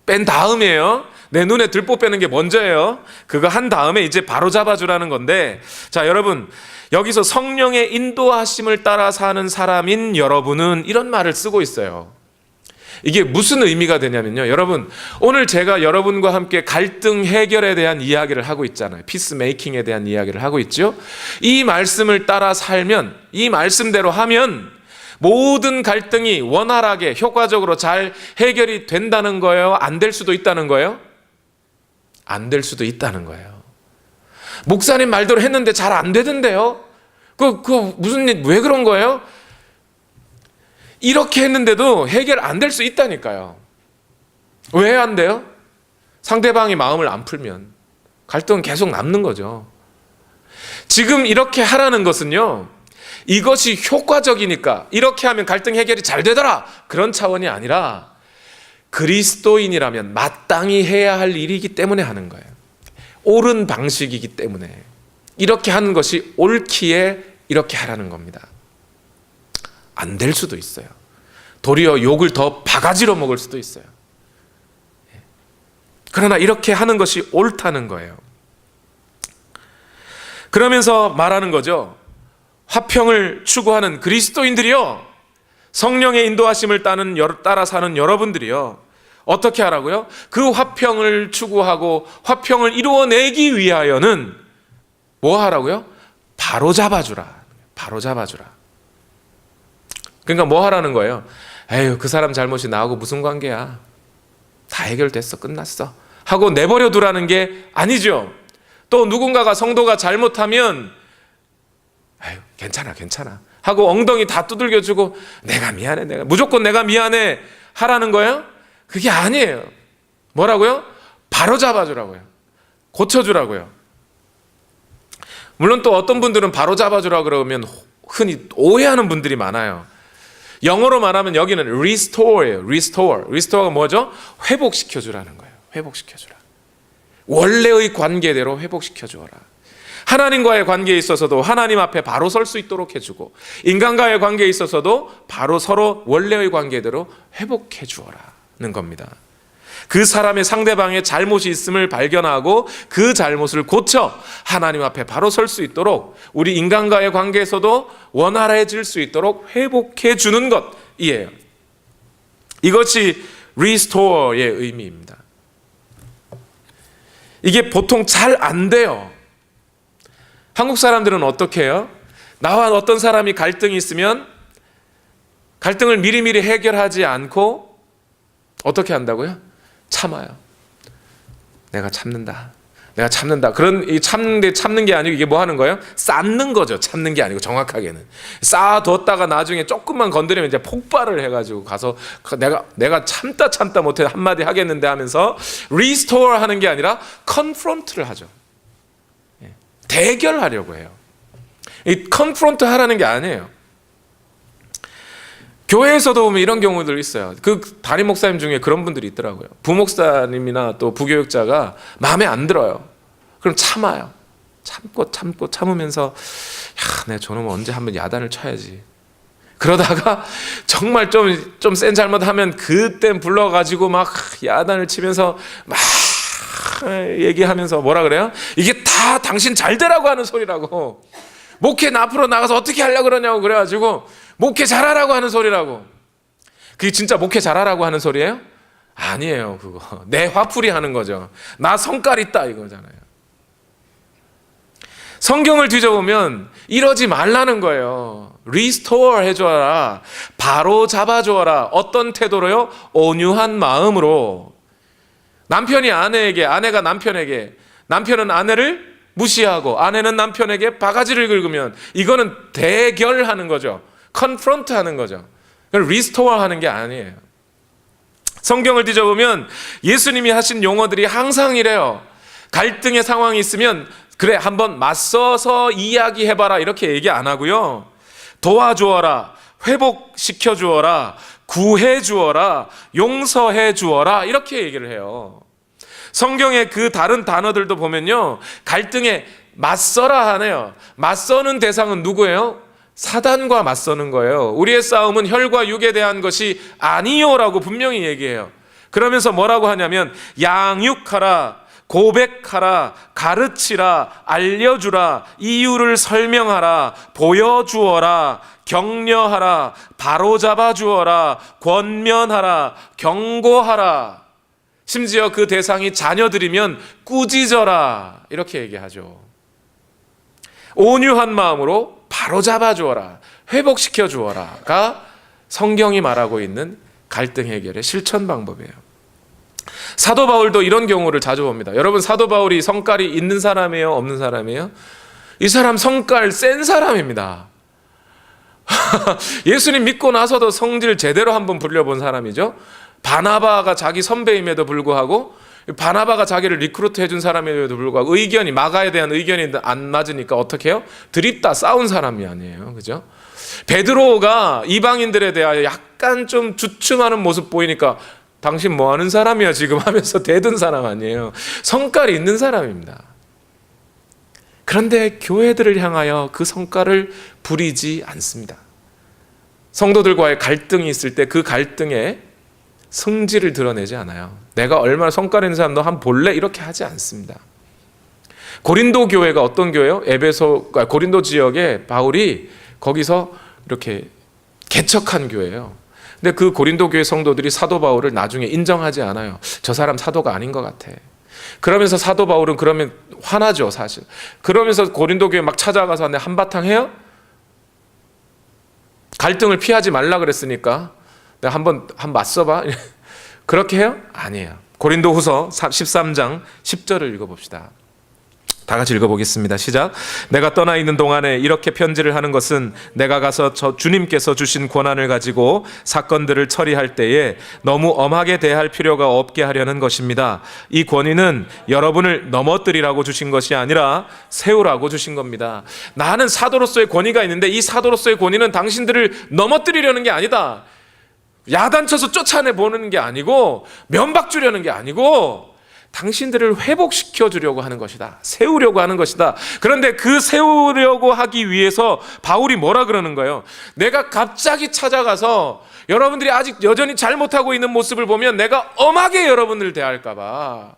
뺀 다음이에요. 내 눈에 들보 빼는 게 먼저예요. 그거 한 다음에 이제 바로 잡아주라는 건데, 자, 여러분, 여기서 성령의 인도하심을 따라 사는 사람인 여러분은 이런 말을 쓰고 있어요. 이게 무슨 의미가 되냐면요, 여러분, 오늘 제가 여러분과 함께 갈등 해결에 대한 이야기를 하고 있잖아요. 피스메이킹에 대한 이야기를 하고 있죠. 이 말씀을 따라 살면, 이 말씀대로 하면 모든 갈등이 원활하게 효과적으로 잘 해결이 된다는 거예요? 안 될 수도 있다는 거예요? 안 될 수도 있다는 거예요. 목사님 말대로 했는데 잘 안 되던데요? 무슨 일, 왜 그런 거예요? 이렇게 했는데도 해결 안 될 수 있다니까요. 왜 안 돼요? 상대방이 마음을 안 풀면 갈등은 계속 남는 거죠. 지금 이렇게 하라는 것은요, 이것이 효과적이니까 이렇게 하면 갈등 해결이 잘 되더라, 그런 차원이 아니라 그리스도인이라면 마땅히 해야 할 일이기 때문에 하는 거예요. 옳은 방식이기 때문에 이렇게 하는 것이 옳기에 이렇게 하라는 겁니다. 안 될 수도 있어요. 도리어 욕을 더 바가지로 먹을 수도 있어요. 그러나 이렇게 하는 것이 옳다는 거예요. 그러면서 말하는 거죠. 화평을 추구하는 그리스도인들이요, 성령의 인도하심을 따라 사는 여러분들이요, 어떻게 하라고요? 그 화평을 추구하고 화평을 이루어내기 위하여는 뭐 하라고요? 바로 잡아주라. 바로 잡아주라. 그러니까 뭐 하라는 거예요? 에휴, 그 사람 잘못이 나하고 무슨 관계야, 다 해결됐어, 끝났어 하고 내버려 두라는 게 아니죠. 또 누군가가, 성도가 잘못하면 에휴, 괜찮아 하고 엉덩이 다 두들겨주고 내가 미안해, 무조건 내가 미안해 하라는 거예요? 그게 아니에요. 뭐라고요? 바로 잡아주라고요. 고쳐주라고요. 물론 또 어떤 분들은 바로 잡아주라고 그러면 흔히 오해하는 분들이 많아요. 영어로 말하면 여기는 restore예요. restore가 뭐죠? 회복시켜주라는 거예요. 회복시켜주라. 원래의 관계대로 회복시켜주어라. 하나님과의 관계에 있어서도 하나님 앞에 바로 설 수 있도록 해주고, 인간과의 관계에 있어서도 바로 서로 원래의 관계대로 회복해 주어라는 겁니다. 그 사람의, 상대방의 잘못이 있음을 발견하고 그 잘못을 고쳐 하나님 앞에 바로 설 수 있도록, 우리 인간과의 관계에서도 원활해질 수 있도록 회복해 주는 것이에요. 이것이 restore의 의미입니다. 이게 보통 잘 안 돼요. 한국 사람들은 어떻게 해요? 나와 어떤 사람이 갈등이 있으면 갈등을 미리미리 해결하지 않고 어떻게 한다고요? 참아요. 내가 참는다. 그런, 참는 게 아니고 이게 뭐 하는 거예요? 쌓는 거죠. 참는 게 아니고 정확하게는. 쌓아뒀다가 나중에 조금만 건드리면 이제 폭발을 해가지고 가서 내가 참다 못해 한마디 하겠는데 하면서 restore 하는 게 아니라 confront를 하죠. 대결하려고 해요. 이 컨프론트 하라는 게 아니에요. 교회에서도 보면 이런 경우들 있어요. 그 담임 목사님 중에 그런 분들이 있더라고요. 부목사님이나 또 부교육자가 마음에 안 들어요. 그럼 참아요. 참으면서 내가 저놈 언제 한번 야단을 쳐야지. 그러다가 정말 좀 센 잘못하면 그땐 불러가지고 막 야단을 치면서 막 얘기하면서 뭐라 그래요? 이게 다 당신 잘 되라고 하는 소리라고. 목회 앞으로 나가서 어떻게 하려고 그러냐고 그래가지고 목회 잘하라고 하는 소리라고. 그게 진짜 목회 잘하라고 하는 소리예요? 아니에요. 그거 내 화풀이 하는 거죠. 나 성깔 있다 이거잖아요. 성경을 뒤져보면 이러지 말라는 거예요. 리스토어 해줘라. 바로 잡아줘라. 어떤 태도로요? 온유한 마음으로. 남편이 아내에게, 아내가 남편에게, 남편은 아내를 무시하고 아내는 남편에게 바가지를 긁으면 이거는 대결하는 거죠. 컨프런트 하는 거죠. 그걸 리스토어 하는 게 아니에요. 성경을 뒤져보면 예수님이 하신 용어들이 항상 이래요. 갈등의 상황이 있으면 그래 한번 맞서서 이야기해봐라 이렇게 얘기 안 하고요. 도와주어라, 회복시켜 주어라, 구해 주어라, 용서해 주어라 이렇게 얘기를 해요. 성경의 그 다른 단어들도 보면요, 갈등에 맞서라 하네요. 맞서는 대상은 누구예요? 사단과 맞서는 거예요. 우리의 싸움은 혈과 육에 대한 것이 아니요라고 분명히 얘기해요. 그러면서 뭐라고 하냐면 양육하라, 고백하라, 가르치라, 알려주라, 이유를 설명하라, 보여주어라, 격려하라, 바로잡아 주어라, 권면하라, 경고하라. 심지어 그 대상이 자녀들이면 꾸짖어라, 이렇게 얘기하죠. 온유한 마음으로 바로잡아 주어라, 회복시켜 주어라가 성경이 말하고 있는 갈등 해결의 실천 방법이에요. 사도 바울도 이런 경우를 자주 봅니다. 여러분, 사도 바울이 성깔이 있는 사람이에요, 없는 사람이에요? 이 사람 성깔 센 사람입니다. 예수님 믿고 나서도 성질 제대로 한번 불려본 사람이죠. 바나바가 자기 선배임에도 불구하고, 바나바가 자기를 리크루트 해준 사람임에도 불구하고 의견이, 마가에 대한 의견이 안 맞으니까 어떻게 해요? 드립다 싸운 사람이 아니에요. 그죠? 베드로가 이방인들에 대하여 약간 좀 주춤하는 모습 보이니까 당신 뭐 하는 사람이야 지금 하면서 대든 사람 아니에요. 성깔이 있는 사람입니다. 그런데 교회들을 향하여 그 성깔을 부리지 않습니다. 성도들과의 갈등이 있을 때 그 갈등에 성질을 드러내지 않아요. 내가 얼마나 성깔 있는 사람 너 한번 볼래? 이렇게 하지 않습니다. 고린도 교회가 어떤 교회요? 고린도 지역에 바울이 거기서 이렇게 개척한 교회예요. 근데 그 고린도 교회 성도들이 사도 바울을 나중에 인정하지 않아요. 저 사람 사도가 아닌 것 같아. 그러면서 사도 바울은 그러면 화나죠, 사실. 그러면서 고린도 교회 막 찾아가서 한바탕 해요? 갈등을 피하지 말라 그랬으니까 내가 한번 맞서봐. 그렇게 해요? 아니에요. 고린도 후서 13장 10절을 읽어봅시다. 다 같이 읽어보겠습니다. 시작. 내가 떠나 있는 동안에 이렇게 편지를 하는 것은 내가 가서 주님께서 주신 권한을 가지고 사건들을 처리할 때에 너무 엄하게 대할 필요가 없게 하려는 것입니다. 이 권위는 여러분을 넘어뜨리라고 주신 것이 아니라 세우라고 주신 겁니다. 나는 사도로서의 권위가 있는데 이 사도로서의 권위는 당신들을 넘어뜨리려는 게 아니다. 야단쳐서 쫓아내보는 게 아니고 면박 주려는 게 아니고 당신들을 회복시켜 주려고 하는 것이다. 세우려고 하는 것이다. 그런데 그 세우려고 하기 위해서 바울이 뭐라 그러는 거예요? 내가 갑자기 찾아가서 여러분들이 아직 여전히 잘못하고 있는 모습을 보면 내가 엄하게 여러분을 대할까 봐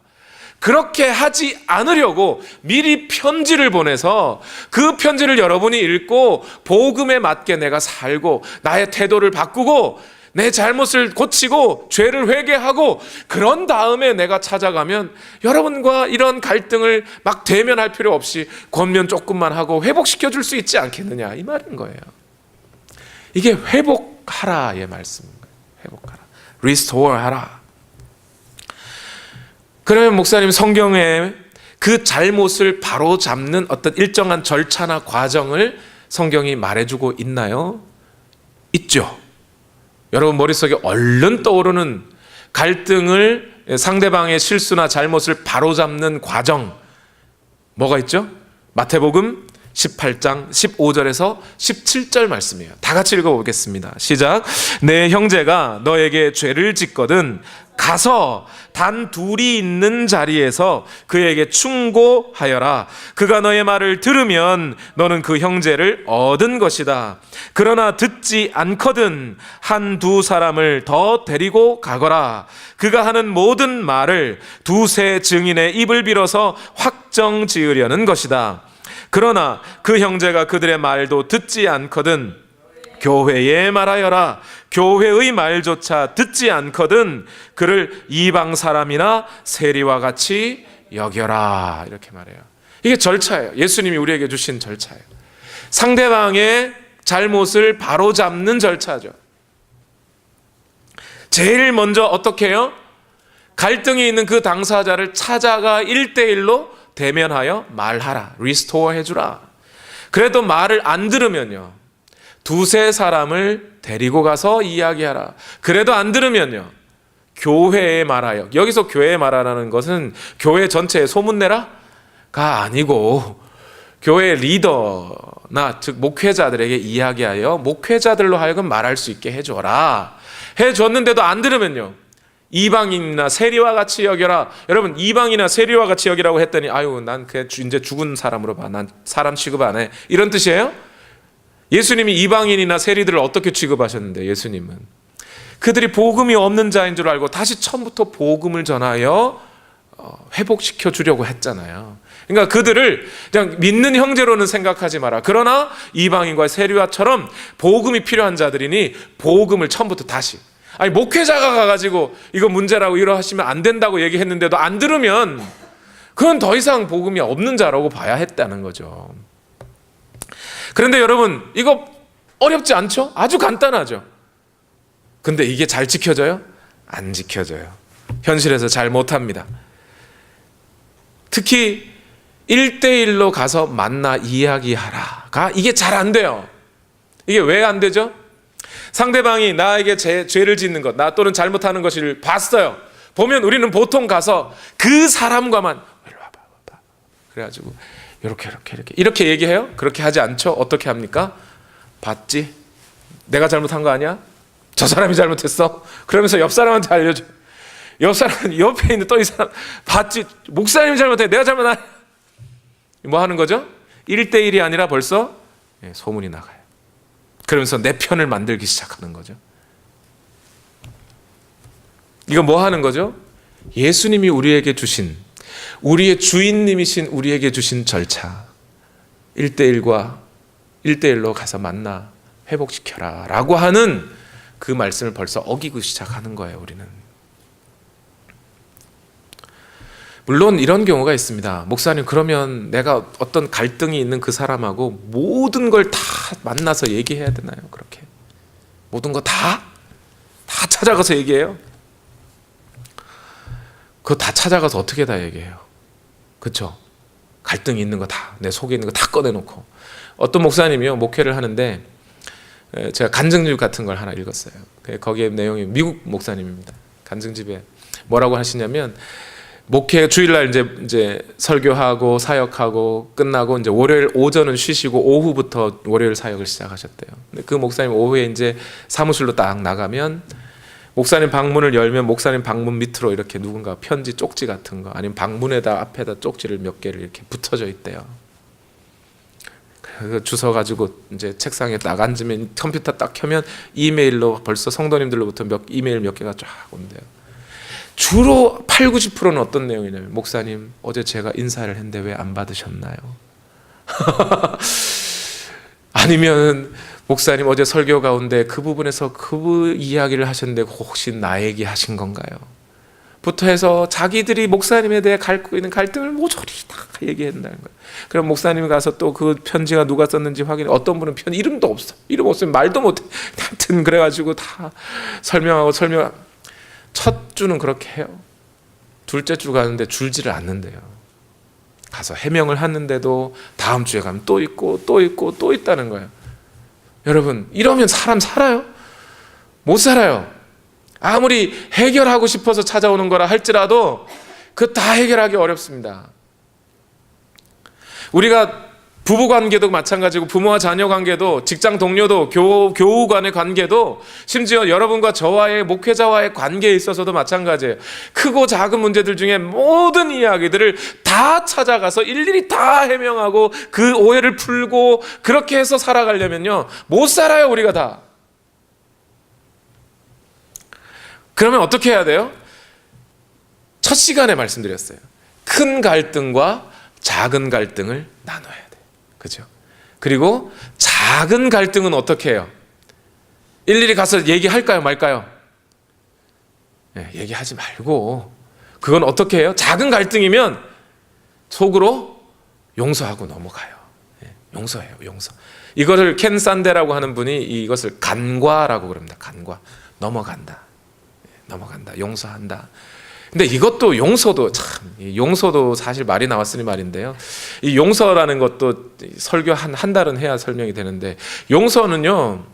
그렇게 하지 않으려고 미리 편지를 보내서 그 편지를 여러분이 읽고 복음에 맞게 내가 살고 나의 태도를 바꾸고 내 잘못을 고치고 죄를 회개하고 그런 다음에 내가 찾아가면 여러분과 이런 갈등을 막 대면할 필요 없이 권면 조금만 하고 회복시켜 줄 수 있지 않겠느냐, 이 말인 거예요. 이게 회복하라의 말씀인 거예요. 회복하라, restore 하라. 그러면 목사님, 성경에 그 잘못을 바로 잡는 어떤 일정한 절차나 과정을 성경이 말해주고 있나요? 있죠. 여러분 머릿속에 얼른 떠오르는 갈등을, 상대방의 실수나 잘못을 바로잡는 과정 뭐가 있죠? 마태복음 18장 15절에서 17절 말씀이에요. 다 같이 읽어보겠습니다. 시작. 내 형제가 너에게 죄를 짓거든 가서 단 둘이 있는 자리에서 그에게 충고하여라. 그가 너의 말을 들으면 너는 그 형제를 얻은 것이다. 그러나 듣지 않거든 한두 사람을 더 데리고 가거라. 그가 하는 모든 말을 두세 증인의 입을 빌어서 확정 지으려는 것이다. 그러나 그 형제가 그들의 말도 듣지 않거든 교회에 말하여라. 교회의 말조차 듣지 않거든 그를 이방 사람이나 세리와 같이 여겨라. 이렇게 말해요. 이게 절차예요. 예수님이 우리에게 주신 절차예요. 상대방의 잘못을 바로잡는 절차죠. 제일 먼저 어떻게 해요? 갈등이 있는 그 당사자를 찾아가 1대1로 대면하여 말하라. 리스토어 해주라. 그래도 말을 안 들으면요, 두세 사람을 데리고 가서 이야기하라. 그래도 안 들으면요, 교회에 말하여. 여기서 교회에 말하라는 것은 교회 전체에 소문내라가 아니고 교회 리더나 즉 목회자들에게 이야기하여 목회자들로 하여금 말할 수 있게 해줘라. 해줬는데도 안 들으면요, 이방인이나 세리와 같이 여겨라. 여러분, 이방이나 세리와 같이 여기라고 했더니 아유 난 그냥 이제 죽은 사람으로 봐, 난 사람 취급 안 해, 이런 뜻이에요? 예수님이 이방인이나 세리들을 어떻게 취급하셨는데, 예수님은 그들이 복음이 없는 자인 줄 알고 다시 처음부터 복음을 전하여 회복시켜 주려고 했잖아요. 그러니까 그들을 그냥 믿는 형제로는 생각하지 마라. 그러나 이방인과 세리와처럼 복음이 필요한 자들이니 복음을 처음부터 다시. 아니, 목회자가 가가지고 이거 문제라고 이러하시면 안 된다고 얘기했는데도 안 들으면 그건 더 이상 복음이 없는 자라고 봐야 했다는 거죠. 그런데 여러분, 이거 어렵지 않죠? 아주 간단하죠. 근데 이게 잘 지켜져요? 안 지켜져요. 현실에서 잘 못합니다. 특히 1대1로 가서 만나 이야기하라가 이게 잘 안 돼요. 이게 왜 안 되죠? 상대방이 나에게 죄를 짓는 것, 나 또는 잘못하는 것을 봤어요. 보면 우리는 보통 가서 그 사람과만 이리 와봐. 그래가지고 이렇게 얘기해요? 그렇게 하지 않죠? 어떻게 합니까? 봤지? 내가 잘못한 거 아니야? 저 사람이 잘못했어? 그러면서 옆 사람한테 알려줘. 옆 사람, 옆에 있는 또 이 사람 봤지? 목사님이 잘못해. 내가 잘못 안 해. 뭐 하는 거죠? 1대1이 아니라 벌써 소문이 나가요. 그러면서 내 편을 만들기 시작하는 거죠. 이거 뭐 하는 거죠? 예수님이 우리에게 주신, 우리의 주인님이신 우리에게 주신 절차, 1대1로 가서 만나 회복시켜라 라고 하는 그 말씀을 벌써 어기고 시작하는 거예요. 우리는. 물론 이런 경우가 있습니다. 목사님, 그러면 내가 어떤 갈등이 있는 그 사람하고 모든 걸 다 만나서 얘기해야 되나요? 그렇게 모든 거 다 찾아가서 얘기해요? 그거 다 찾아가서 어떻게 다 얘기해요? 그렇죠? 갈등이 있는 거 다, 내 속에 있는 거 다 꺼내놓고. 어떤 목사님이요, 목회를 하는데 제가 간증집 같은 걸 하나 읽었어요. 거기에 내용이 미국 목사님입니다. 간증집에 뭐라고 하시냐면, 목회 주일날 이제 설교하고 사역하고 끝나고 이제 월요일 오전은 쉬시고 오후부터 월요일 사역을 시작하셨대요. 근데 그 목사님 오후에 이제 사무실로 딱 나가면 목사님 방문을 열면 목사님 방문 밑으로 이렇게 누군가 편지 쪽지 같은 거, 아니면 방문에다 앞에다 쪽지를 몇 개를 이렇게 붙어져 있대요. 그 주워 가지고 이제 책상에 딱 앉으면 컴퓨터 딱 켜면 이메일로 벌써 성도님들로부터 이메일 몇 개가 쫙 온대요. 주로 8, 90%는 어떤 내용이냐면, 목사님 어제 제가 인사를 했는데 왜 안 받으셨나요? 아니면 목사님 어제 설교 가운데 그 부분에서 그 이야기를 하셨는데 혹시 나에게 하신 건가요? 부터 해서 자기들이 목사님에 대해 갖고 있는 갈등을 모조리 다 얘기한다는 거예요. 그럼 목사님이 가서 또 그 편지가 누가 썼는지 확인해. 어떤 분은 이름도 없어. 이름 없으면 말도 못해. 하여튼 그래가지고 다 설명하고 첫 주는 그렇게 해요. 둘째 주 가는데 줄지를 않는데요. 가서 해명을 하는데도 다음 주에 가면 또 있고 또 있고 또 있다는 거예요. 여러분, 이러면 사람 살아요? 못 살아요. 아무리 해결하고 싶어서 찾아오는 거라 할지라도 그거 다 해결하기 어렵습니다. 우리가 부부관계도 마찬가지고, 부모와 자녀 관계도, 직장 동료도, 교우 간의 관계도, 심지어 여러분과 저와의 목회자와의 관계에 있어서도 마찬가지예요. 크고 작은 문제들 중에 모든 이야기들을 다 찾아가서 일일이 다 해명하고 그 오해를 풀고 그렇게 해서 살아가려면요, 못 살아요, 우리가 다. 그러면 어떻게 해야 돼요? 첫 시간에 말씀드렸어요. 큰 갈등과 작은 갈등을 나눠야 돼요. 그죠? 그리고 작은 갈등은 어떻게 해요? 일일이 가서 얘기할까요, 말까요? 네, 얘기하지 말고, 그건 어떻게 해요? 작은 갈등이면 속으로 용서하고 넘어가요. 네, 용서해요, 용서. 이거를 켄 산데라고 하는 분이 이것을 간과라고 그럽니다. 간과. 넘어간다. 넘어간다. 용서한다. 근데 이것도 용서도 용서도 사실 말이 나왔으니 말인데요. 이 용서라는 것도 설교 한 달은 해야 설명이 되는데, 용서는요,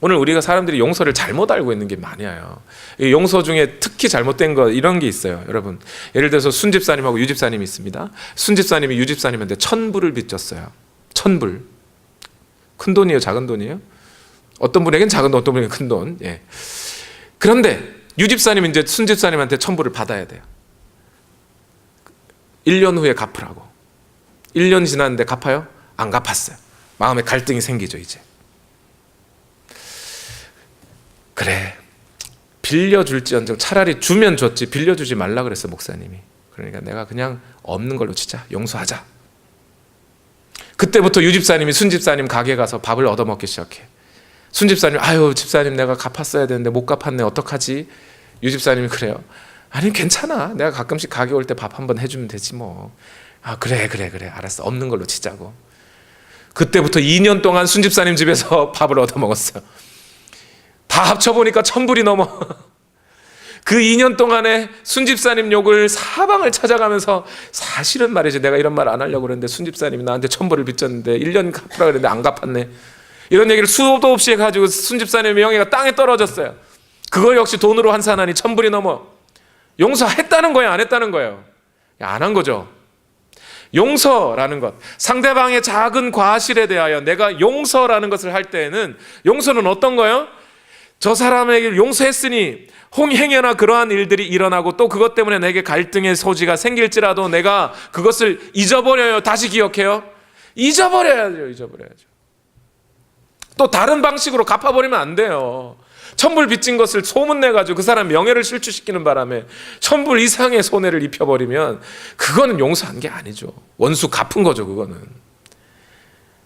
오늘 우리가 사람들이 용서를 잘못 알고 있는 게 많아요. 이 용서 중에 특히 잘못된 거 이런 게 있어요. 여러분, 예를 들어서 순집사님하고 유집사님이 있습니다. 순집사님이 유집사님한테 1,000불을 빚졌어요. 1,000불. 큰 돈이에요, 작은 돈이에요? 어떤 분에겐 작은 돈, 어떤 분에겐 큰 돈. 예. 그런데 유집사님은 이제 순집사님한테 1,000불을 받아야 돼요. 1년 후에 갚으라고. 1년 지났는데 갚아요? 안 갚았어요. 마음에 갈등이 생기죠. 이제 그래, 빌려줄지언정 차라리 주면 줬지 빌려주지 말라 그랬어 목사님이. 그러니까 내가 그냥 없는 걸로 치자, 용서하자. 그때부터 유집사님이 순집사님 가게 가서 밥을 얻어먹기 시작해. 순집사님, 아유 집사님 내가 갚았어야 되는데 못 갚았네, 어떡하지? 유집사님이 그래요. 아니 괜찮아, 내가 가끔씩 가게 올 때 밥 한번 해주면 되지 뭐. 아 그래 알았어, 없는 걸로 치자고. 그때부터 2년 동안 순집사님 집에서 밥을 얻어먹었어요. 다 합쳐보니까 1,000불이 넘어. 그 2년 동안에 순집사님 욕을 사방을 찾아가면서, 사실은 말이지 내가 이런 말 안 하려고 그랬는데 순집사님이 나한테 1,000불을 빚졌는데 1년 갚으라 그랬는데 안 갚았네, 이런 얘기를 수도 없이 해가지고 순집사님의 명예가 땅에 떨어졌어요. 그걸 역시 돈으로 환산하니 1,000불이 넘어. 용서했다는 거예요, 안 했다는 거예요? 안 한 거죠. 용서라는 것, 상대방의 작은 과실에 대하여 내가 용서라는 것을 할 때에는, 용서는 어떤 거예요? 저 사람에게 용서했으니 행여나 그러한 일들이 일어나고 또 그것 때문에 내게 갈등의 소지가 생길지라도 내가 그것을 잊어버려요, 다시 기억해요? 잊어버려야죠. 또 다른 방식으로 갚아버리면 안 돼요. 1,000불 빚진 것을 소문내가지고 그 사람 명예를 실추시키는 바람에 1,000불 이상의 손해를 입혀버리면 그거는 용서한 게 아니죠. 원수 갚은 거죠. 그거는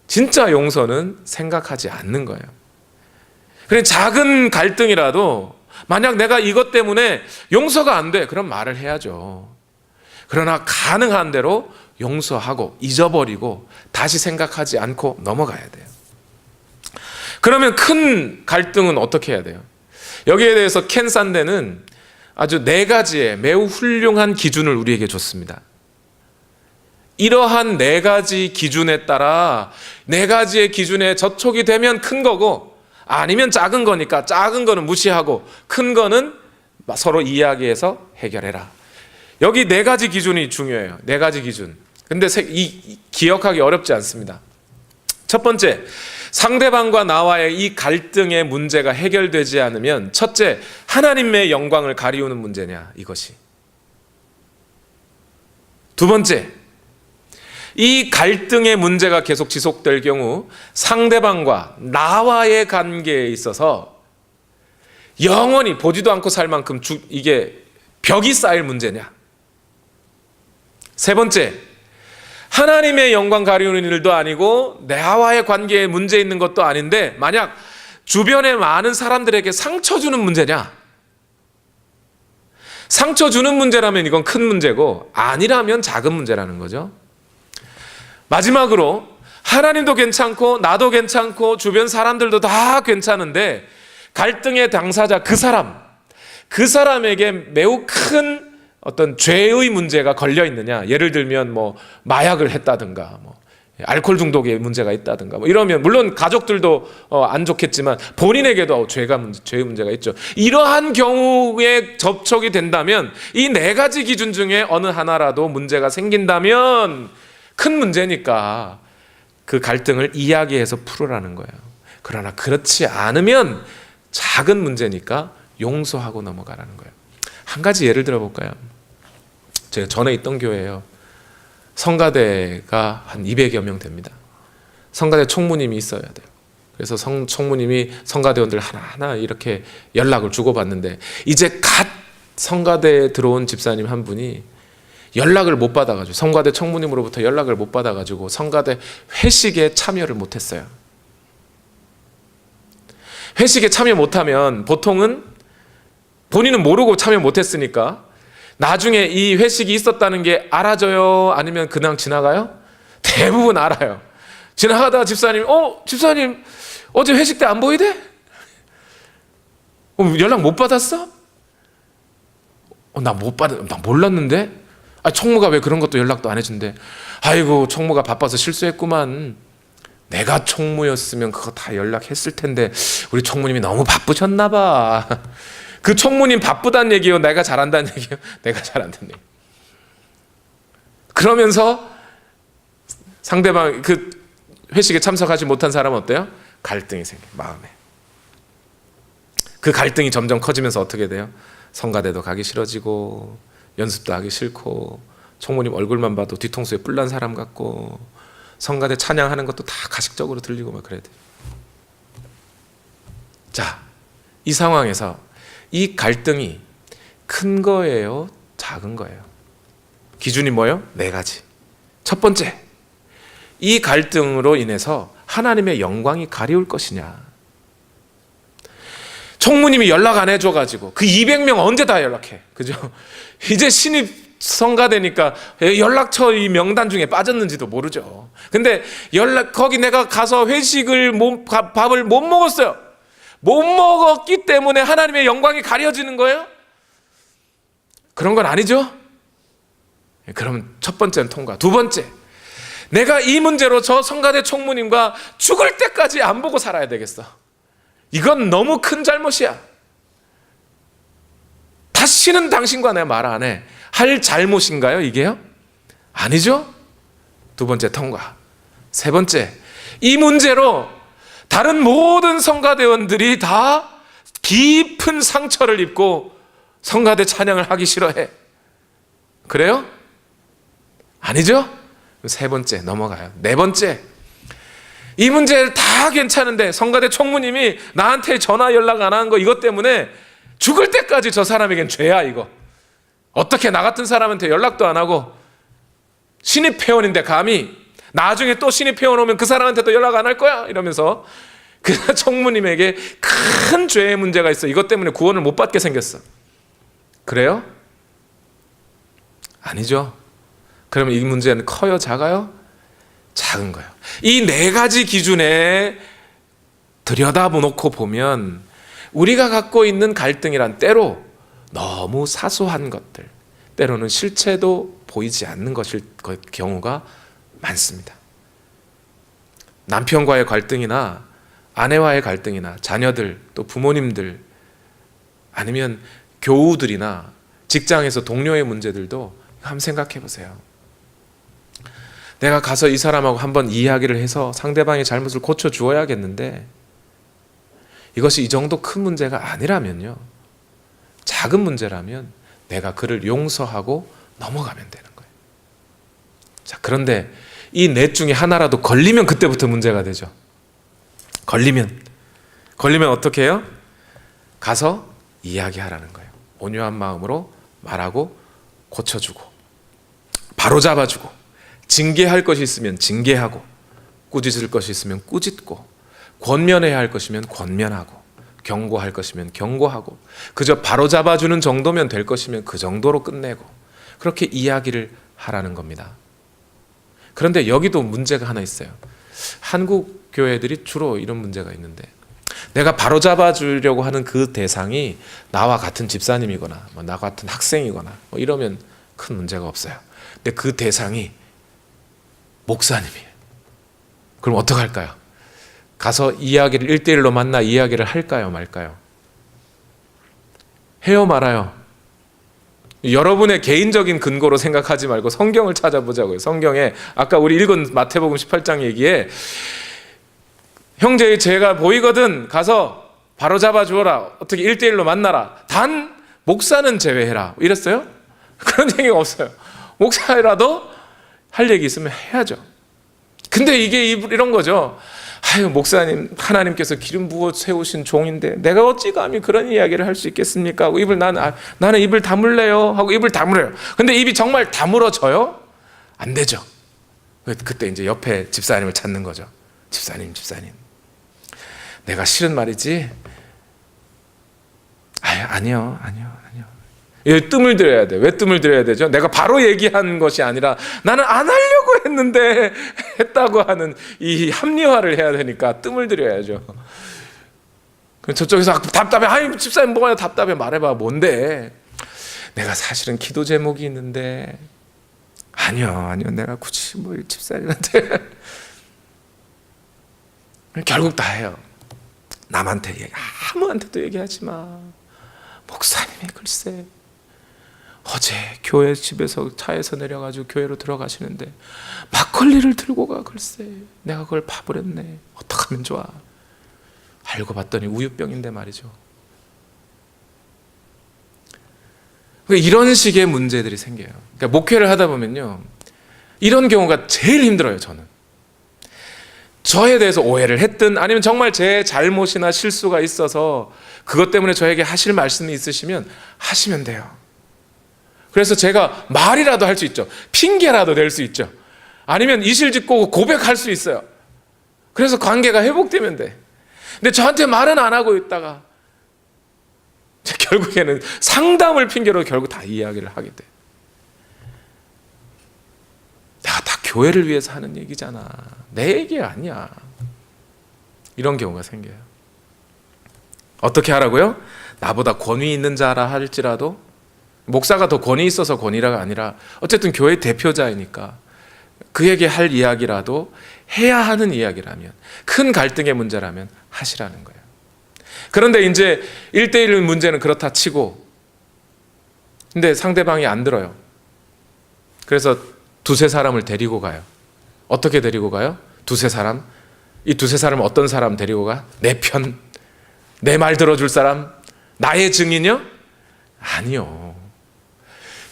진짜 용서는 생각하지 않는 거예요. 그래, 작은 갈등이라도 만약 내가 이것 때문에 용서가 안 돼, 그럼 말을 해야죠. 그러나 가능한 대로 용서하고 잊어버리고 다시 생각하지 않고 넘어가야 돼요. 그러면 큰 갈등은 어떻게 해야 돼요? 여기에 대해서 켄 산데는 아주 4가지의 매우 훌륭한 기준을 우리에게 줬습니다. 이러한 4가지 기준에 따라 4가지의 기준에 저촉이 되면 큰 거고, 아니면 작은 거니까 작은 거는 무시하고 큰 거는 서로 이야기해서 해결해라. 여기 4가지 기준이 중요해요. 4가지 기준. 근데 기억하기 어렵지 않습니다. 첫 번째, 상대방과 나와의 이 갈등의 문제가 해결되지 않으면, 첫째, 하나님의 영광을 가리우는 문제냐, 이것이. 두 번째, 이 갈등의 문제가 계속 지속될 경우 상대방과 나와의 관계에 있어서 영원히 보지도 않고 살 만큼 이게 벽이 쌓일 문제냐. 세 번째, 하나님의 영광 가리우는 일도 아니고 나와의 관계에 문제 있는 것도 아닌데 만약 주변에 많은 사람들에게 상처 주는 문제냐. 상처 주는 문제라면 이건 큰 문제고, 아니라면 작은 문제라는 거죠. 마지막으로, 하나님도 괜찮고 나도 괜찮고 주변 사람들도 다 괜찮은데 갈등의 당사자 그 사람에게 매우 큰 어떤 죄의 문제가 걸려 있느냐. 예를 들면 뭐 마약을 했다든가, 뭐 알코올 중독의 문제가 있다든가, 뭐 이러면 물론 가족들도 안 좋겠지만 본인에게도 죄의 문제가 있죠. 이러한 경우에 접촉이 된다면, 이 4가지 기준 중에 어느 하나라도 문제가 생긴다면 큰 문제니까 그 갈등을 이야기해서 풀으라는 거예요. 그러나 그렇지 않으면 작은 문제니까 용서하고 넘어가라는 거예요. 한 가지 예를 들어볼까요? 제가 전에 있던 교회예요. 성가대가 한 200여 명 됩니다. 성가대 총무님이 있어야 돼요. 그래서 총무님이 성가대원들 하나하나 이렇게 연락을 주고받는데, 이제 갓 성가대에 들어온 집사님 한 분이 연락을 못 받아가지고, 성가대 총무님으로부터 연락을 못 받아가지고 성가대 회식에 참여를 못했어요. 회식에 참여 못하면 보통은 본인은 모르고 참여 못했으니까 나중에 이 회식이 있었다는 게 알아져요? 아니면 그냥 지나가요? 대부분 알아요. 지나가다가 집사님 어제 회식 때 안 보이대? 연락 못 받았어? 나 몰랐는데? 총무가 왜 그런 것도 연락도 안 해준대? 아이고, 총무가 바빠서 실수했구만. 내가 총무였으면 그거 다 연락했을 텐데 우리 총무님이 너무 바쁘셨나 봐. 그 총무님 바쁘다는 얘기요, 내가 잘한다는 얘기요? 내가 잘한다는 얘기. 그러면서 상대방 그 회식에 참석하지 못한 사람은 어때요? 갈등이 생겨요, 마음에. 그 갈등이 점점 커지면서 어떻게 돼요? 성가대도 가기 싫어지고 연습도 하기 싫고 총무님 얼굴만 봐도 뒤통수에 뿔난 사람 같고 성가대 찬양하는 것도 다 가식적으로 들리고 막 그래야 돼요. 자, 이 상황에서 이 갈등이 큰 거예요? 작은 거예요? 기준이 뭐예요? 네 가지. 첫 번째, 이 갈등으로 인해서 하나님의 영광이 가리울 것이냐. 총무님이 연락 안 해줘가지고 그 200명 언제 다 연락해? 그죠? 이제 신입 성가대니까 연락처 이 명단 중에 빠졌는지도 모르죠. 근데 거기 내가 가서 밥을 못 먹었어요. 못 먹었기 때문에 하나님의 영광이 가려지는 거예요? 그런 건 아니죠? 그럼 첫 번째는 통과. 두 번째, 내가 이 문제로 저 성가대 총무님과 죽을 때까지 안 보고 살아야 되겠어. 이건 너무 큰 잘못이야. 다시는 당신과 내 말 안 해. 할 잘못인가요, 이게요? 아니죠? 두 번째 통과. 세 번째, 이 문제로 다른 모든 성가대원들이 다 깊은 상처를 입고 성가대 찬양을 하기 싫어해. 그래요? 아니죠? 세 번째 넘어가요. 네 번째, 이 문제를 다 괜찮은데 성가대 총무님이 나한테 전화 연락 안 한 거 이것 때문에 죽을 때까지 저 사람에겐 죄야 이거. 어떻게 나 같은 사람한테 연락도 안 하고 신입 회원인데 감히 나중에 또 신입 회원 오면 그 사람한테도 연락 안 할 거야 이러면서 그 총무님에게 큰 죄의 문제가 있어. 이것 때문에 구원을 못 받게 생겼어. 그래요? 아니죠. 그러면 이 문제는 커요, 작아요? 작은 거예요. 이 네 가지 기준에 들여다보놓고 보면 우리가 갖고 있는 갈등이란 때로 너무 사소한 것들, 때로는 실체도 보이지 않는 것일 경우가 많습니다. 남편과의 갈등이나 아내와의 갈등이나 자녀들, 또 부모님들, 아니면 교우들이나 직장에서 동료의 문제들도 한번 생각해 보세요. 내가 가서 이 사람하고 한번 이야기를 해서 상대방의 잘못을 고쳐 주어야겠는데 이것이 이 정도 큰 문제가 아니라면요, 작은 문제라면 내가 그를 용서하고 넘어가면 되는 거예요. 자, 그런데 이 넷 중에 하나라도 걸리면 그때부터 문제가 되죠. 걸리면 어떻게 해요? 가서 이야기하라는 거예요. 온유한 마음으로 말하고 고쳐주고 바로잡아주고, 징계할 것이 있으면 징계하고, 꾸짖을 것이 있으면 꾸짖고, 권면해야 할 것이면 권면하고, 경고할 것이면 경고하고, 그저 바로잡아주는 정도면 될 것이면 그 정도로 끝내고, 그렇게 이야기를 하라는 겁니다. 그런데 여기도 문제가 하나 있어요. 한국 교회들이 주로 이런 문제가 있는데, 내가 바로잡아 주려고 하는 그 대상이 나와 같은 집사님이거나 나와 같은 학생이거나 이러면 큰 문제가 없어요. 근데 그 대상이 목사님이에요. 그럼 어떡할까요? 가서 이야기를 1대1로 만나 이야기를 할까요, 말까요? 해요, 말아요? 여러분의 개인적인 근거로 생각하지 말고 성경을 찾아보자고요. 성경에 아까 우리 읽은 마태복음 18장 얘기에 형제의 죄가 보이거든 가서 바로잡아 주어라. 어떻게 1대1로 만나라. 단 목사는 제외해라. 이랬어요? 그런 얘기가 없어요. 목사라도 할 얘기 있으면 해야죠. 근데 이게 이런 거죠. 아유, 목사님, 하나님께서 기름 부어 세우신 종인데 내가 어찌 감히 그런 이야기를 할 수 있겠습니까? 하고 나는 입을 다물래요 하고 입을 다물어요. 근데 입이 정말 다물어져요? 안 되죠. 그때 이제 옆에 집사님을 찾는 거죠. 집사님, 내가 싫은 말이지? 아니요. 뜸을 들여야 돼. 왜 뜸을 들여야 되죠? 내가 바로 얘기한 것이 아니라 나는 안 하려고 했는데 했다고 하는 이 합리화를 해야 되니까 뜸을 들여야죠. 저쪽에서 답답해. 아니, 집사님 뭐가 답답해. 말해봐. 뭔데? 내가 사실은 기도 제목이 있는데. 아니요. 내가 굳이 집사님한테. 결국 다 해요. 남한테 아무한테도 얘기하지 마. 목사님이 글쎄 어제 교회 집에서 차에서 내려가지고 교회로 들어가시는데 막걸리를 들고 가. 글쎄 내가 그걸 파버렸네. 어떡하면 좋아. 알고 봤더니 우유병인데 말이죠. 이런 식의 문제들이 생겨요. 그러니까 목회를 하다 보면요, 이런 경우가 제일 힘들어요. 저는 저에 대해서 오해를 했든 아니면 정말 제 잘못이나 실수가 있어서 그것 때문에 저에게 하실 말씀이 있으시면 하시면 돼요. 그래서 제가 말이라도 할 수 있죠. 핑계라도 될 수 있죠. 아니면 이실직고 고백할 수 있어요. 그래서 관계가 회복되면 돼. 근데 저한테 말은 안 하고 있다가 결국에는 상담을 핑계로 결국 다 이야기를 하게 돼. 다 교회를 위해서 하는 얘기잖아. 내 얘기 아니야. 이런 경우가 생겨요. 어떻게 하라고요? 나보다 권위 있는 자라 할지라도, 목사가 더 권위 있어서 권위라가 아니라 어쨌든 교회 대표자이니까 그에게 할 이야기라도 해야 하는 이야기라면, 큰 갈등의 문제라면 하시라는 거예요. 그런데 이제 1대1 문제는 그렇다 치고, 근데 상대방이 안 들어요. 그래서 두세 사람을 데리고 가요. 어떻게 데리고 가요? 두세 사람. 이 두세 사람은 어떤 사람 데리고 가? 내 편, 내 말 들어줄 사람, 나의 증인이요? 아니요.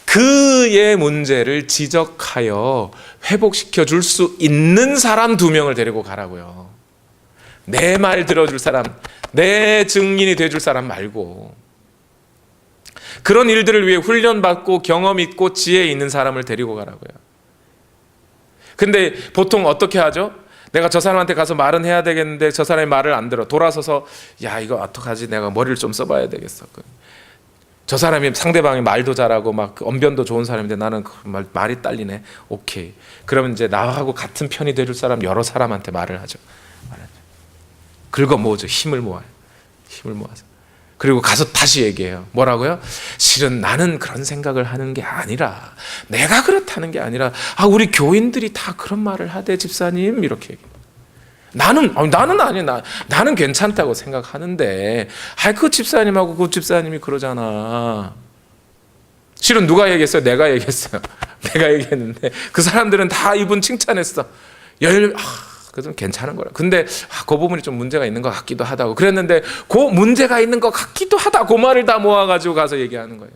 그의 문제를 지적하여 회복시켜 줄 수 있는 사람 2명을 데리고 가라고요. 내 말 들어줄 사람, 내 증인이 돼줄 사람 말고, 그런 일들을 위해 훈련받고 경험 있고 지혜 있는 사람을 데리고 가라고요. 근데 보통 어떻게 하죠? 내가 저 사람한테 가서 말은 해야 되겠는데 저 사람이 말을 안 들어. 돌아서서 야, 이거 어떡하지? 내가 머리를 좀 써봐야 되겠어. 저 사람이, 상대방이 말도 잘하고 막 언변도 좋은 사람인데 나는 말이 딸리네. 오케이. 그러면 이제 나하고 같은 편이 돼줄 사람 여러 사람한테 말을 하죠. 긁어 모으죠. 힘을 모아요. 힘을 모아서. 그리고 가서 다시 얘기해요. 뭐라고요? 실은 나는 그런 생각을 하는 게 아니라, 내가 그렇다는 게 아니라, 우리 교인들이 다 그런 말을 하대, 집사님. 이렇게 얘기해요. 나는 아니야. 나는 괜찮다고 생각하는데, 그 집사님하고 그 집사님이 그러잖아. 실은 누가 얘기했어요? 내가 얘기했어요. 내가 얘기했는데, 그 사람들은 다 이분 칭찬했어. 그래서 괜찮은 거라. 근데 그 부분이 좀 문제가 있는 것 같기도 하다고 그랬는데, 그 문제가 있는 것 같기도 하다, 그 말을 다 모아가지고 가서 얘기하는 거예요.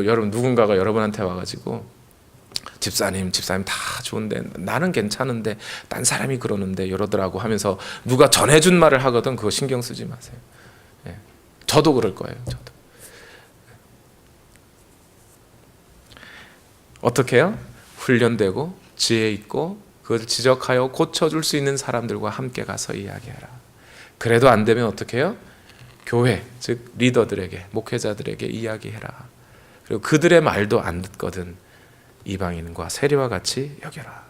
여러분, 누군가가 여러분한테 와가지고 집사님 다 좋은데 나는 괜찮은데 딴 사람이 그러는데 이러더라고 하면서 누가 전해준 말을 하거든. 그거 신경 쓰지 마세요. 저도 그럴 거예요. 저도. 어떻게 해요? 훈련되고 지혜 있고 그것을 지적하여 고쳐줄 수 있는 사람들과 함께 가서 이야기해라. 그래도 안 되면 어떻게 해요? 교회, 즉 리더들에게, 목회자들에게 이야기해라. 그리고 그들의 말도 안 듣거든 이방인과 세리와 같이 여겨라.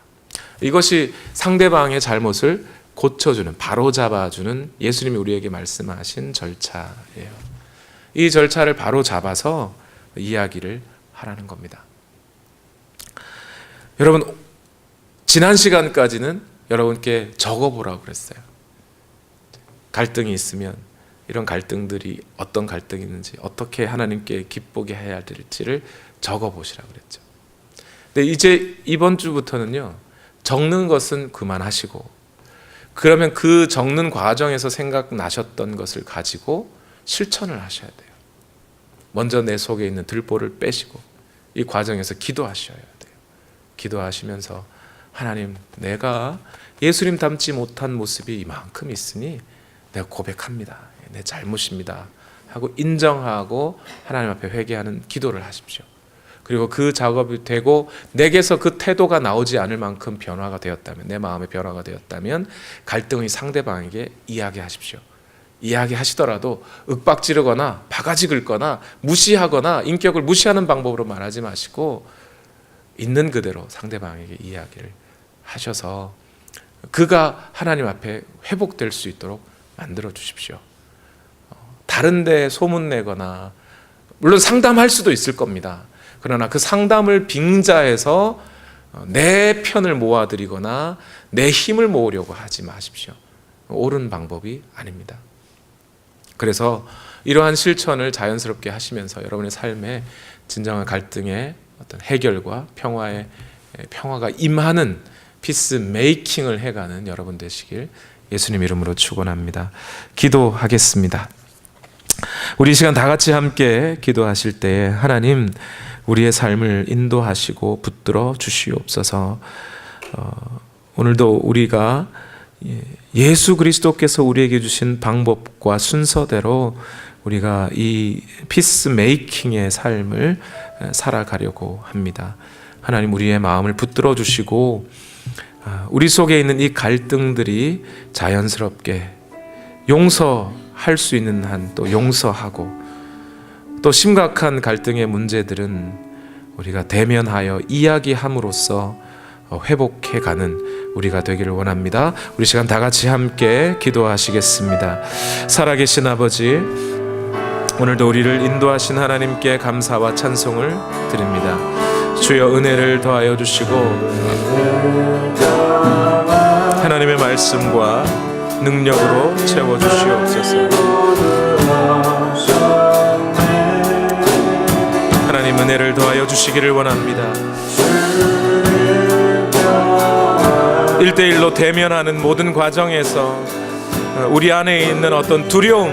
이것이 상대방의 잘못을 고쳐주는, 바로잡아주는 예수님이 우리에게 말씀하신 절차예요. 이 절차를 바로잡아서 이야기를 하라는 겁니다. 여러분, 지난 시간까지는 여러분께 적어보라고 그랬어요. 갈등이 있으면 이런 갈등들이 어떤 갈등이 있는지, 어떻게 하나님께 기쁘게 해야 될지를 적어보시라고 그랬죠. 근데 이제 이번 주부터는요, 적는 것은 그만하시고, 그러면 그 적는 과정에서 생각나셨던 것을 가지고 실천을 하셔야 돼요. 먼저 내 속에 있는 들보를 빼시고 이 과정에서 기도하셔야 돼요. 기도하시면서 하나님, 내가 예수님 닮지 못한 모습이 이만큼 있으니 내가 고백합니다. 내 잘못입니다 하고 인정하고 하나님 앞에 회개하는 기도를 하십시오. 그리고 그 작업이 되고 내게서 그 태도가 나오지 않을 만큼 변화가 되었다면, 내 마음의 변화가 되었다면 갈등의 상대방에게 이야기하십시오. 이야기하시더라도 윽박지르거나 바가지 긁거나 무시하거나 인격을 무시하는 방법으로 말하지 마시고 있는 그대로 상대방에게 이야기를 하셔서 그가 하나님 앞에 회복될 수 있도록 만들어 주십시오. 다른 데 소문내거나, 물론 상담할 수도 있을 겁니다. 그러나 그 상담을 빙자해서 내 편을 모아드리거나 내 힘을 모으려고 하지 마십시오. 옳은 방법이 아닙니다. 그래서 이러한 실천을 자연스럽게 하시면서 여러분의 삶에 진정한 갈등의 어떤 해결과 평화가 임하는 피스 메이킹을 해가는 여러분 되시길 예수님 이름으로 축원합니다. 기도하겠습니다. 우리 이 시간 다 같이 함께 기도하실 때 하나님, 우리의 삶을 인도하시고 붙들어 주시옵소서. 오늘도 우리가 예수 그리스도께서 우리에게 주신 방법과 순서대로 우리가 이 피스메이킹의 삶을 살아가려고 합니다. 하나님 우리의 마음을 붙들어 주시고 우리 속에 있는 이 갈등들이 자연스럽게 용서할 수 있는 한 또 용서하고, 또 심각한 갈등의 문제들은 우리가 대면하여 이야기함으로써 회복해가는 우리가 되기를 원합니다. 우리 시간 다 같이 함께 기도하시겠습니다. 살아계신 아버지, 오늘도 우리를 인도하신 하나님께 감사와 찬송을 드립니다. 주여 은혜를 더하여 주시고 하나님의 말씀과 능력으로 채워주시옵소서. 하나님 은혜를 더하여 주시기를 원합니다. 1대1로 대면하는 모든 과정에서 우리 안에 있는 어떤 두려움,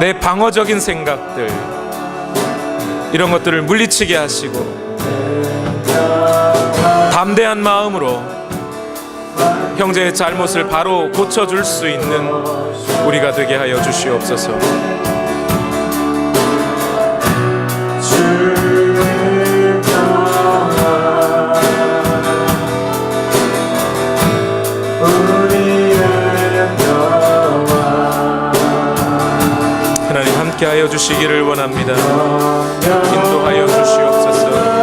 내 방어적인 생각들, 이런 것들을 물리치게 하시고 담대한 마음으로 형제의 잘못을 바로 고쳐줄 수 있는 우리가 되게 하여 주시옵소서. 하나님 함께하여 주시기를 원합니다. 인도하여 주시옵소서.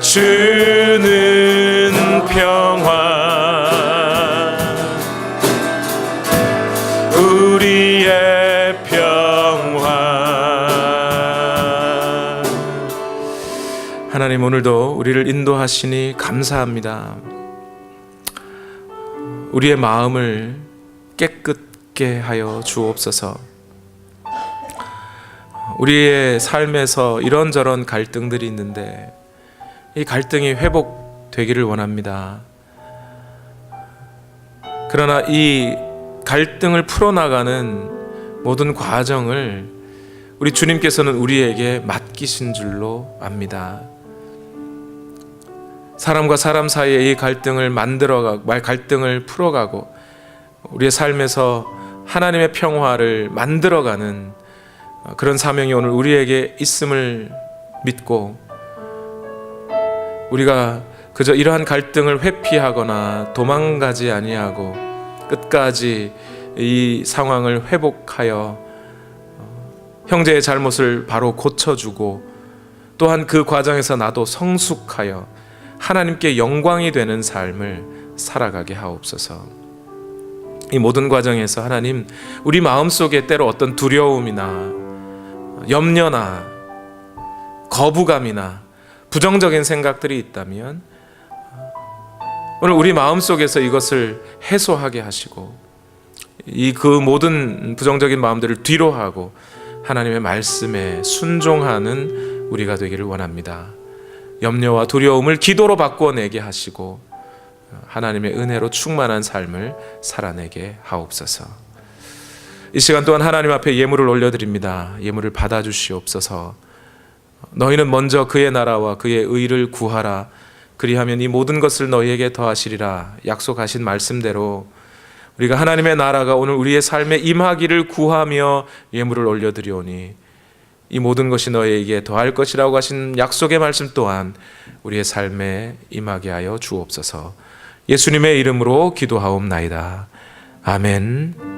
주는 평화, 우리의 평화. 하나님 오늘도 우리를 인도하시니 감사합니다. 우리의 마음을 깨끗게 하여 주옵소서. 우리의 삶에서 이런저런 갈등들이 있는데 이 갈등이 회복되기를 원합니다. 그러나 이 갈등을 풀어나가는 모든 과정을 우리 주님께서는 우리에게 맡기신 줄로 압니다. 사람과 사람 사이에 이 갈등을 갈등을 풀어가고 우리의 삶에서 하나님의 평화를 만들어가는 그런 사명이 오늘 우리에게 있음을 믿고, 우리가 그저 이러한 갈등을 회피하거나 도망가지 아니하고 끝까지 이 상황을 회복하여 형제의 잘못을 바로 고쳐주고, 또한 그 과정에서 나도 성숙하여 하나님께 영광이 되는 삶을 살아가게 하옵소서. 이 모든 과정에서 하나님, 우리 마음속에 때로 어떤 두려움이나 염려나 거부감이나 부정적인 생각들이 있다면 오늘 우리 마음속에서 이것을 해소하게 하시고 그 모든 부정적인 마음들을 뒤로 하고 하나님의 말씀에 순종하는 우리가 되기를 원합니다. 염려와 두려움을 기도로 바꾸어내게 하시고 하나님의 은혜로 충만한 삶을 살아내게 하옵소서. 이 시간 또한 하나님 앞에 예물을 올려드립니다. 예물을 받아주시옵소서. 너희는 먼저 그의 나라와 그의 의를 구하라. 그리하면 이 모든 것을 너희에게 더하시리라. 약속하신 말씀대로 우리가 하나님의 나라가 오늘 우리의 삶에 임하기를 구하며 예물을 올려드리오니 이 모든 것이 너희에게 더할 것이라고 하신 약속의 말씀 또한 우리의 삶에 임하게 하여 주옵소서. 예수님의 이름으로 기도하옵나이다. 아멘.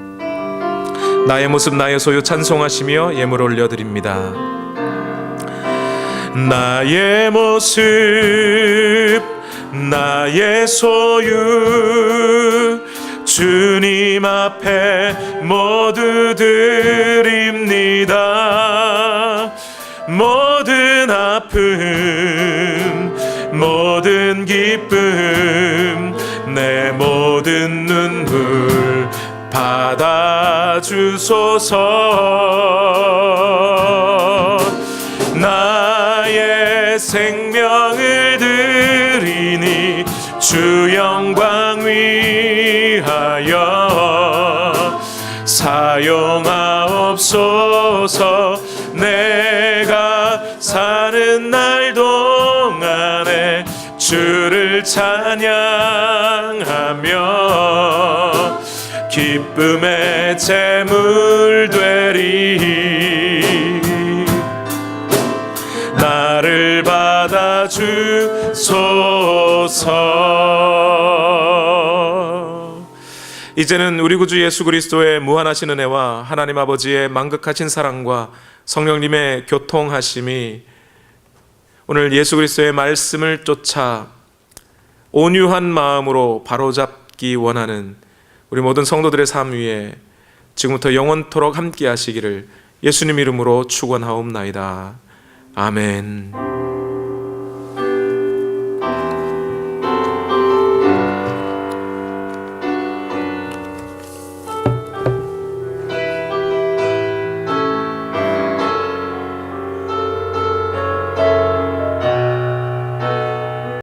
나의 모습 나의 소유 찬송하시며 예물 올려드립니다. 나의 모습 나의 소유 주님 앞에 모두 드립니다. 모든 아픔, 모든 기쁨, 내 모든 눈물 받아주소서. 나의 생명을 드리니 주 영광 위하여 사용하옵소서. 내가 사는 날 동안에 주를 찬양하며 기쁨의 제물 되리. 나를 받아주소서. 이제는 우리 구주 예수 그리스도의 무한하신 은혜와 하나님 아버지의 만극하신 사랑과 성령님의 교통하심이 오늘 예수 그리스도의 말씀을 쫓아 온유한 마음으로 바로잡기 원하는 우리 모든 성도들의 삶 위에 지금부터 영원토록 함께 하시기를 예수님 이름으로 축원하옵나이다. 아멘.